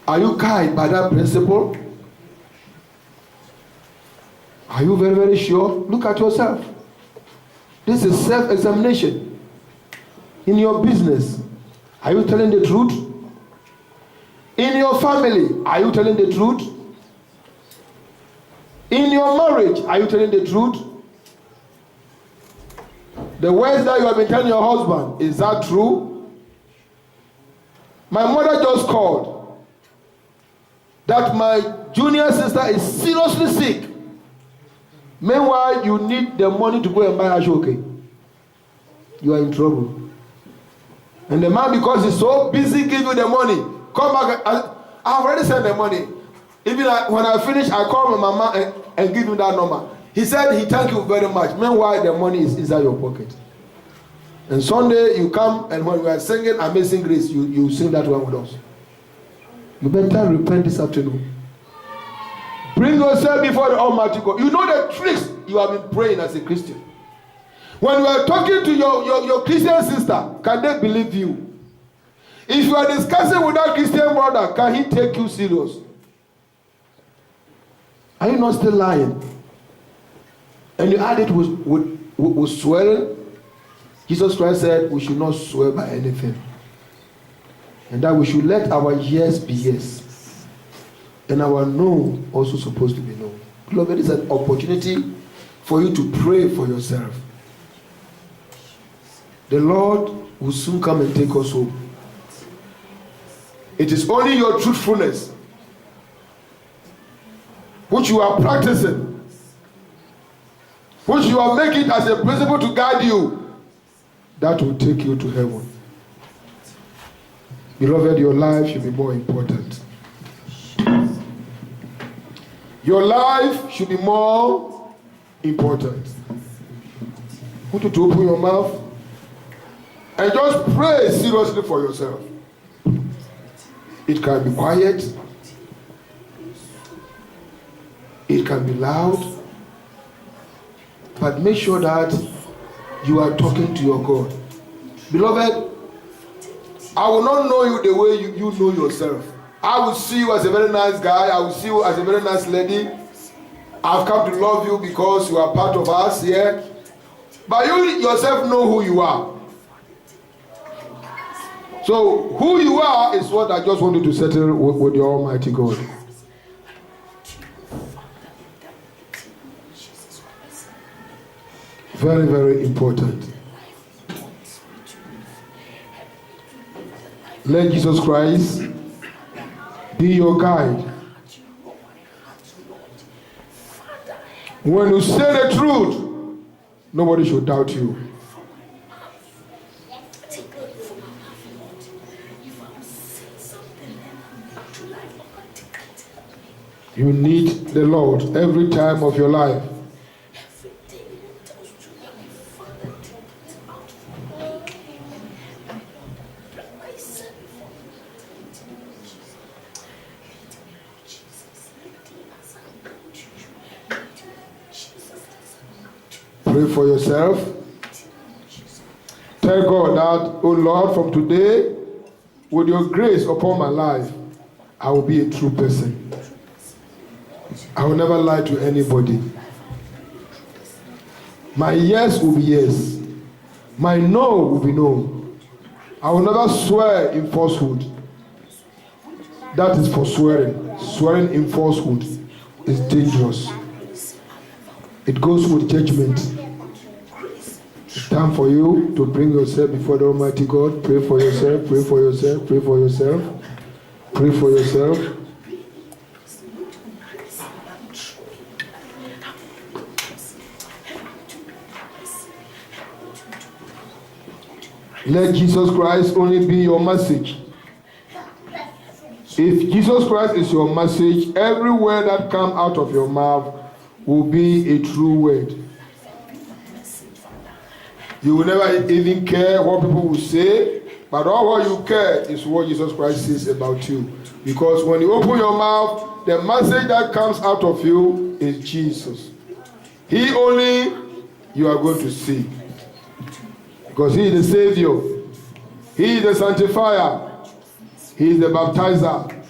Are you guided by that principle? Are you very, very sure? Look at yourself. This is self-examination. In your business, are you telling the truth? In your family, are you telling the truth? In your marriage, are you telling the truth? The words that you have been telling your husband, is that true? My mother just called that my junior sister is seriously sick. Meanwhile, you need the money to go and buy ashoke. You are in trouble. And the man, because he's so busy giving you the money, come back. I've already sent the money. Even like when I finish, I call my mama and give him that number. He said he thank you very much. Meanwhile, the money is inside your pocket. And Sunday you come, and when we are singing Amazing Grace, you sing that one with us. You better repent this afternoon. Bring yourself before the Almighty God. You know the tricks you have been praying as a Christian. When you are talking to your Christian sister, can they believe you? If you are discussing with that Christian brother, can he take you serious? Are you not still lying? And you add it with swearing. Jesus Christ said we should not swear by anything. And that we should let our yes be yes. And our no also supposed to be no. Beloved, it's an opportunity for you to pray for yourself. The Lord will soon come and take us home. It is only your truthfulness which you are practicing, which you are making as a principle to guide you, that will take you to heaven. Beloved, your life should be more important. Your life should be more important. I want you to open your mouth and just pray seriously for yourself. It can be quiet. It can be loud. But make sure that you are talking to your God. Beloved, I will not know you the way you know yourself. I will see you as a very nice guy. I will see you as a very nice lady. I've come to love you because you are part of us here. But you yourself know who you are. So who you are is what I just wanted to settle with your Almighty God. Very, very important. Let Jesus Christ be your guide. When you say the truth, nobody should doubt you. You need the Lord every time of your life. Pray for yourself. Tell God that, oh Lord, from today, with your grace upon my life, I will be a true person. I will never lie to anybody. My yes will be yes. My no will be no. I will never swear in falsehood. That is for swearing. Swearing in falsehood is dangerous. It goes with judgment. It's time for you to bring yourself before the Almighty God. Pray for yourself, pray for yourself, pray for yourself, pray for yourself. Let Jesus Christ only be your message. If Jesus Christ is your message, every word that comes out of your mouth will be a true word. You will never even care what people will say, but all what you care is what Jesus Christ says about you. Because when you open your mouth, the message that comes out of you is Jesus. He only you are going to see. Because he is the Savior. He is the Sanctifier. He is the Baptizer.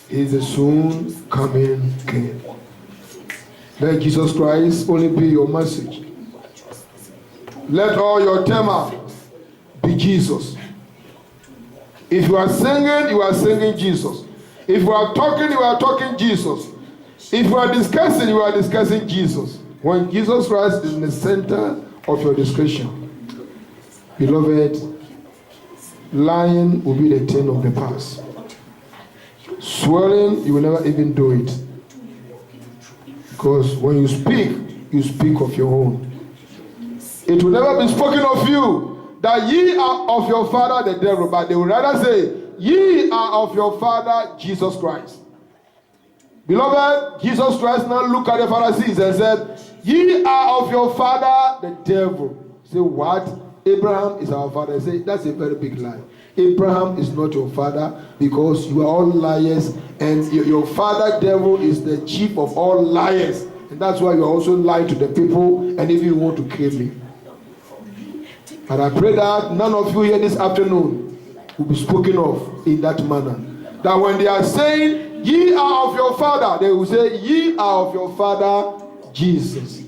He is the soon coming King. Let Jesus Christ only be your message. Let all your tema be Jesus. If you are singing Jesus. If we are talking, you are talking Jesus. If we are discussing, you are discussing Jesus. When Jesus Christ is in the center of your discussion, beloved, lying will be the thing of the past. Swearing, you will never even do it. Because when you speak of your own. It will never be spoken of you that ye are of your father the devil, but they will rather say, ye are of your father Jesus Christ. Beloved, Jesus Christ now looked at the Pharisees and said, ye are of your father the devil. Say, what? Abraham is our father. Say, that's a very big lie. Abraham is not your father because you are all liars, and your father devil is the chief of all liars. And that's why you are also lying to the people, and if you want to kill me. But I pray that none of you here this afternoon will be spoken of in that manner. That when they are saying, ye are of your father, they will say, ye are of your father Jesus.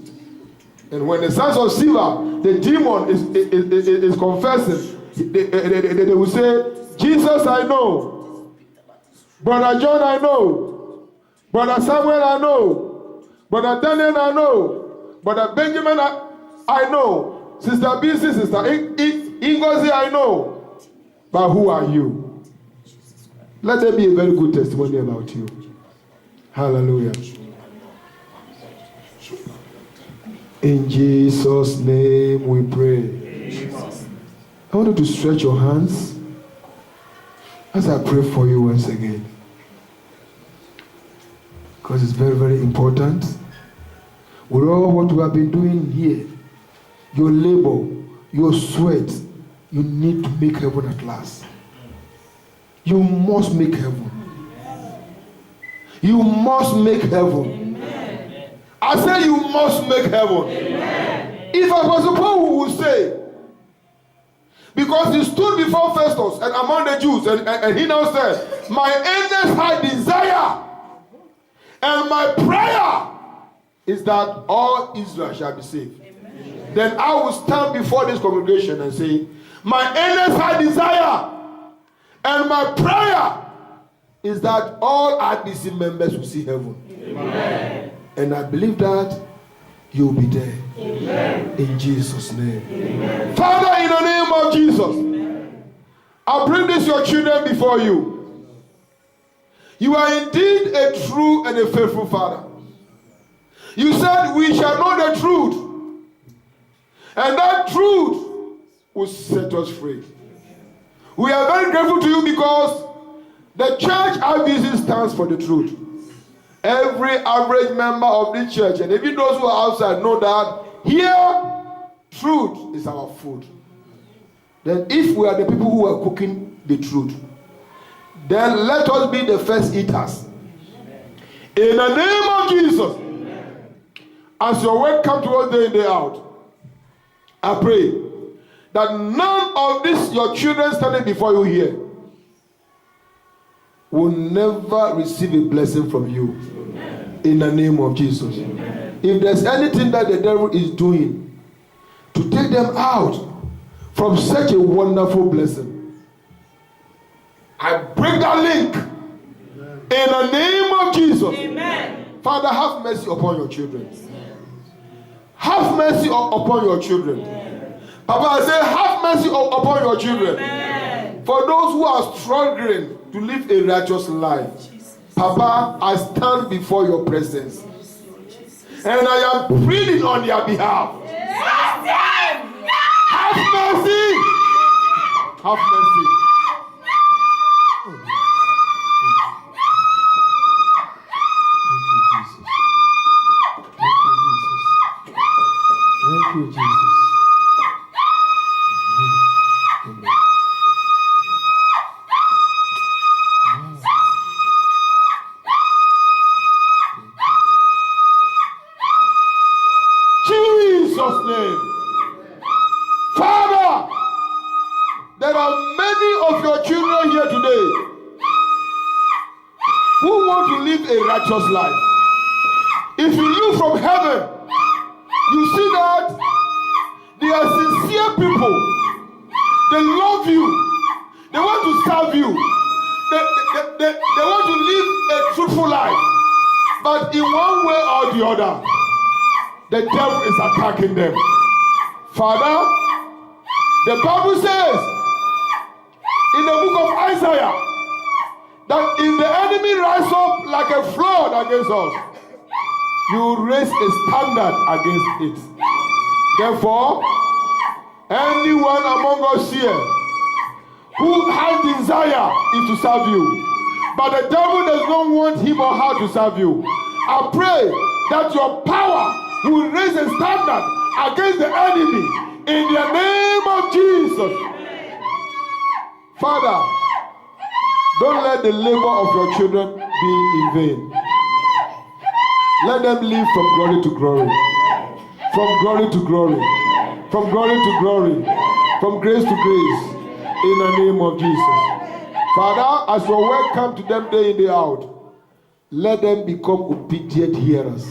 And when the sons of Sceva, the demon is confessing, they will say, Jesus I know, Brother John I know, Brother Samuel I know, Brother Daniel I know, Brother Benjamin I know, Sister BC, Sister Ingozi I know. But who are you? Let there be a very good testimony about you. Hallelujah. In Jesus' name we pray. I want you to stretch your hands as I pray for you once again. Because it's very, very important. With all what we have been doing here, your labor, your sweat, you need to make heaven at last. You must make heaven. You must make heaven. Amen. I say you must make heaven. Amen. If Apostle Paul would say, because he stood before Festus and among the Jews, and he now said, my earnest high desire and my prayer is that all Israel shall be saved. Amen. Then I will stand before this congregation and say, my earnest high desire and my prayer is that all RDC members will see heaven. Amen. And I believe that you will be there. Amen. In Jesus' name. Amen. Father, in the name of Jesus, amen, I bring this your children before you. You are indeed a true and a faithful Father. You said we shall know the truth, and that truth will set us free. We are very grateful to you because the church IBC stands for the truth. Every average member of this church, and even those who are outside, know that here, truth is our food. Then if we are the people who are cooking the truth, then let us be the first eaters. In the name of Jesus, as your word comes to us day in, day out, I pray that none of these your children standing before you here will never receive a blessing from you. In the name of Jesus. Amen. If there's anything that the devil is doing to take them out from such a wonderful blessing, I break that link. Amen. In the name of Jesus. Amen. Father, have mercy upon your children. Have mercy upon your children. Amen. Papa, I say, have mercy upon your children. Amen. For those who are struggling to live a righteous life, Papa, I stand before your presence, and I am pleading on their behalf. Have mercy. Have mercy. Thank you, Jesus. Thank you, Jesus. Amen. Jesus' name. Father, there are many of your children here today who want to live a righteous life. If you look from heaven, you see that they are sincere people. They love you. They want to serve you. they want to live a fruitful life, but in one way or the other, the devil is attacking them. Father, the Bible says in the book of Isaiah that if the enemy rise up like a flood against us, you will raise a standard against it. Therefore, anyone among us here who has desire is to serve you, but the devil does not want him or her to serve you, I pray that your power will raise a standard against the enemy in the name of Jesus. Father, don't let the labor of your children be in vain. Let them live from glory to glory, from glory to glory, from glory to glory, from grace to grace, in the name of Jesus. Father, as your word comes to them day in, day out, let them become obedient hearers.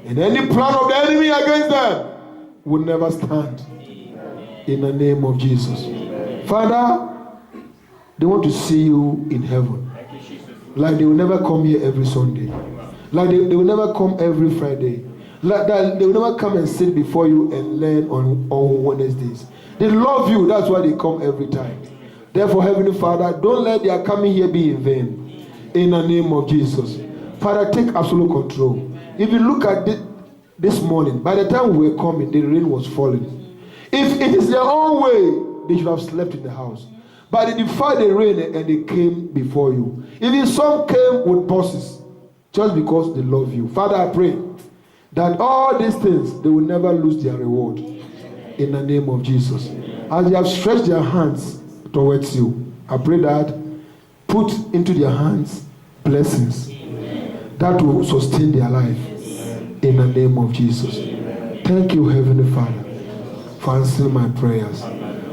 And any plan of the enemy against them will never stand, in the name of Jesus. Father, they want to see you in heaven. Like they will never come here every Sunday. Like they will never come every Friday. Like that they will never come and sit before you and learn on Wednesdays. They love you, that's why they come every time. Therefore, Heavenly Father, don't let their coming here be in vain. In the name of Jesus. Father, take absolute control. If you look at this morning, by the time we were coming, the rain was falling. If it is their own way, they should have slept in the house. But they defied the rain and they came before you. Even some came with buses just because they love you. Father, I pray that all these things, they will never lose their reward. In the name of Jesus. As they have stretched their hands towards you, I pray that put into their hands blessings that will sustain their life. In the name of Jesus. Thank you, Heavenly Father, for answering my prayers.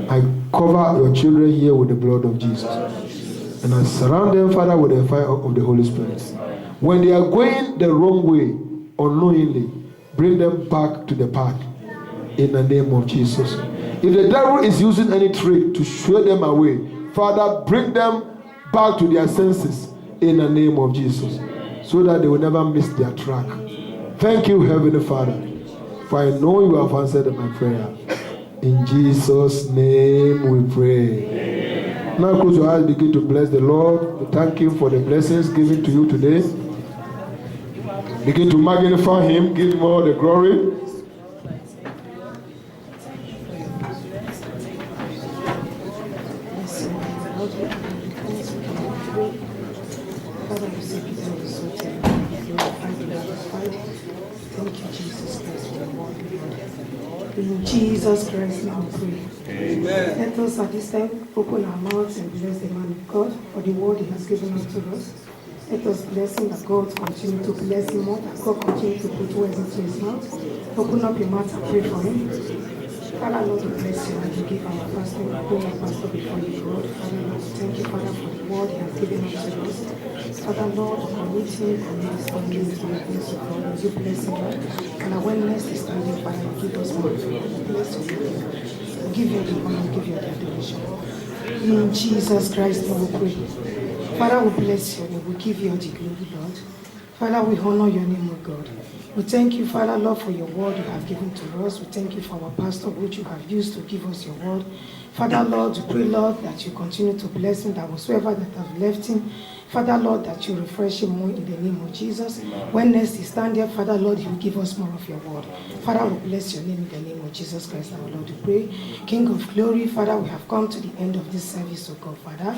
I cover your children here with the blood of Jesus. And I surround them, Father, with the fire of the Holy Spirit. When they are going the wrong way, unknowingly, bring them back to the path. In the name of Jesus. If the devil is using any trick to show them away, Father, bring them back to their senses. In the name of Jesus. So that they will never miss their track. Thank you, Heavenly Father, for I know you have answered my prayer. In Jesus' name we pray. Amen. Now close your eyes, begin to bless the Lord. We thank Him for the blessings given to you today. Begin to magnify Him, give Him all the glory. In Jesus Christ's name we pray. Amen. Let us at this time open our mouths and bless the man of God for the word he has given unto us. Let us bless him, that God continue to bless him more, that God continue to put words into his mouth. Open up your mouth and pray for him. Father, Lord, we bless you and we give our pastor, we bring our pastor before you, Lord. Father, Lord, thank you, Father, for the word he has given unto us. Father, Lord, commit him, commit his family into your hands, of God. You bless him, Lord. And our wellness is standing, Father, you give us more. Bless you, Lord. We give you the honor, we give you the adoration. In Jesus Christ, we pray. Father, we bless you, we give you all the glory, Lord. Father, we honor your name, O God. We thank you, Father, Lord, for your word you have given to us. We thank you for our pastor, which you have used to give us your word. Father, Lord, we pray, Lord, that you continue to bless him, that whatsoever that have left him, Father, Lord, that you refresh him more in the name of Jesus. When next he stand there, Father, Lord, you will give us more of your word. Father, we bless your name in the name of Jesus Christ, our Lord, we pray. King of glory, Father, we have come to the end of this service, O God, Father.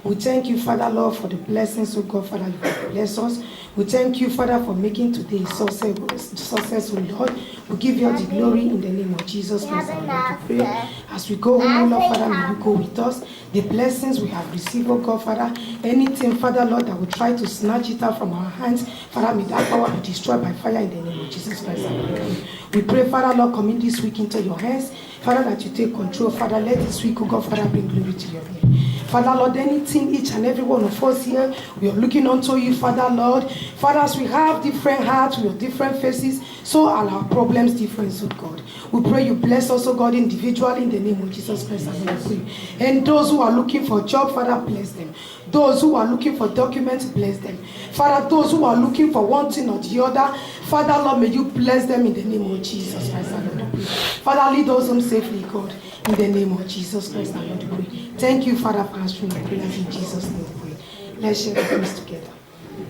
We thank you, Father, Lord, for the blessings, O God, Father, you have blessed us. We thank you, Father, for making today success, O Lord. We give you all the glory in the name of Jesus Christ, our Lord, we pray. As we go home, O Lord, Father, may you go with us. The blessings we have received, O God, Father, anything, Father, Lord, that will try to snatch it out from our hands, Father, may that power be destroyed by fire in the name of Jesus Christ, our Lord. We pray, Father, Lord, commit this week into your hands. Father, that you take control. Father, let this week, O God, Father, bring glory to your name. Father, Lord, anything, each and every one of us here, we are looking unto you, Father, Lord. Father, as we have different hearts, we have different faces, So are our problems different, oh God. We pray you bless us, oh God, individually in the name of Jesus Christ. And we pray. And those who are looking for a job, Father, bless them. Those who are looking for documents, bless them. Father, those who are looking for one thing or the other, Father, Lord, may you bless them in the name of Jesus Christ. And we pray. Father, lead us home safely, God, in the name of Jesus Christ. And we pray. Thank you, Father, for answering our prayers in Jesus' name. We pray. Let's share the grace together.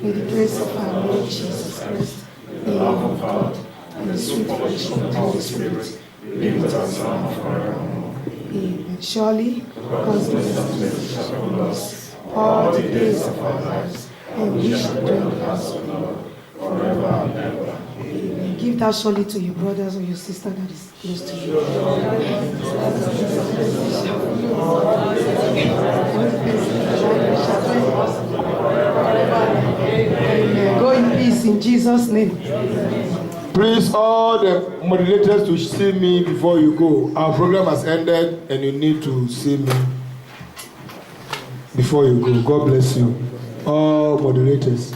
May the grace of our Lord Jesus Christ, the love of God, and the sweet fellowship of the Holy Spirit be with us now and forevermore. Amen. Surely, God's goodness and mercy shall follow us all the days of our lives, and we shall dwell in the house of the Lord forever and ever. Amen. Give that surely to your brothers or your sister that is close to you. Amen. Go in peace in Jesus' name. Please, all the moderators to see me before you go. Our program has ended and you need to see me before you go. God bless you. All moderators.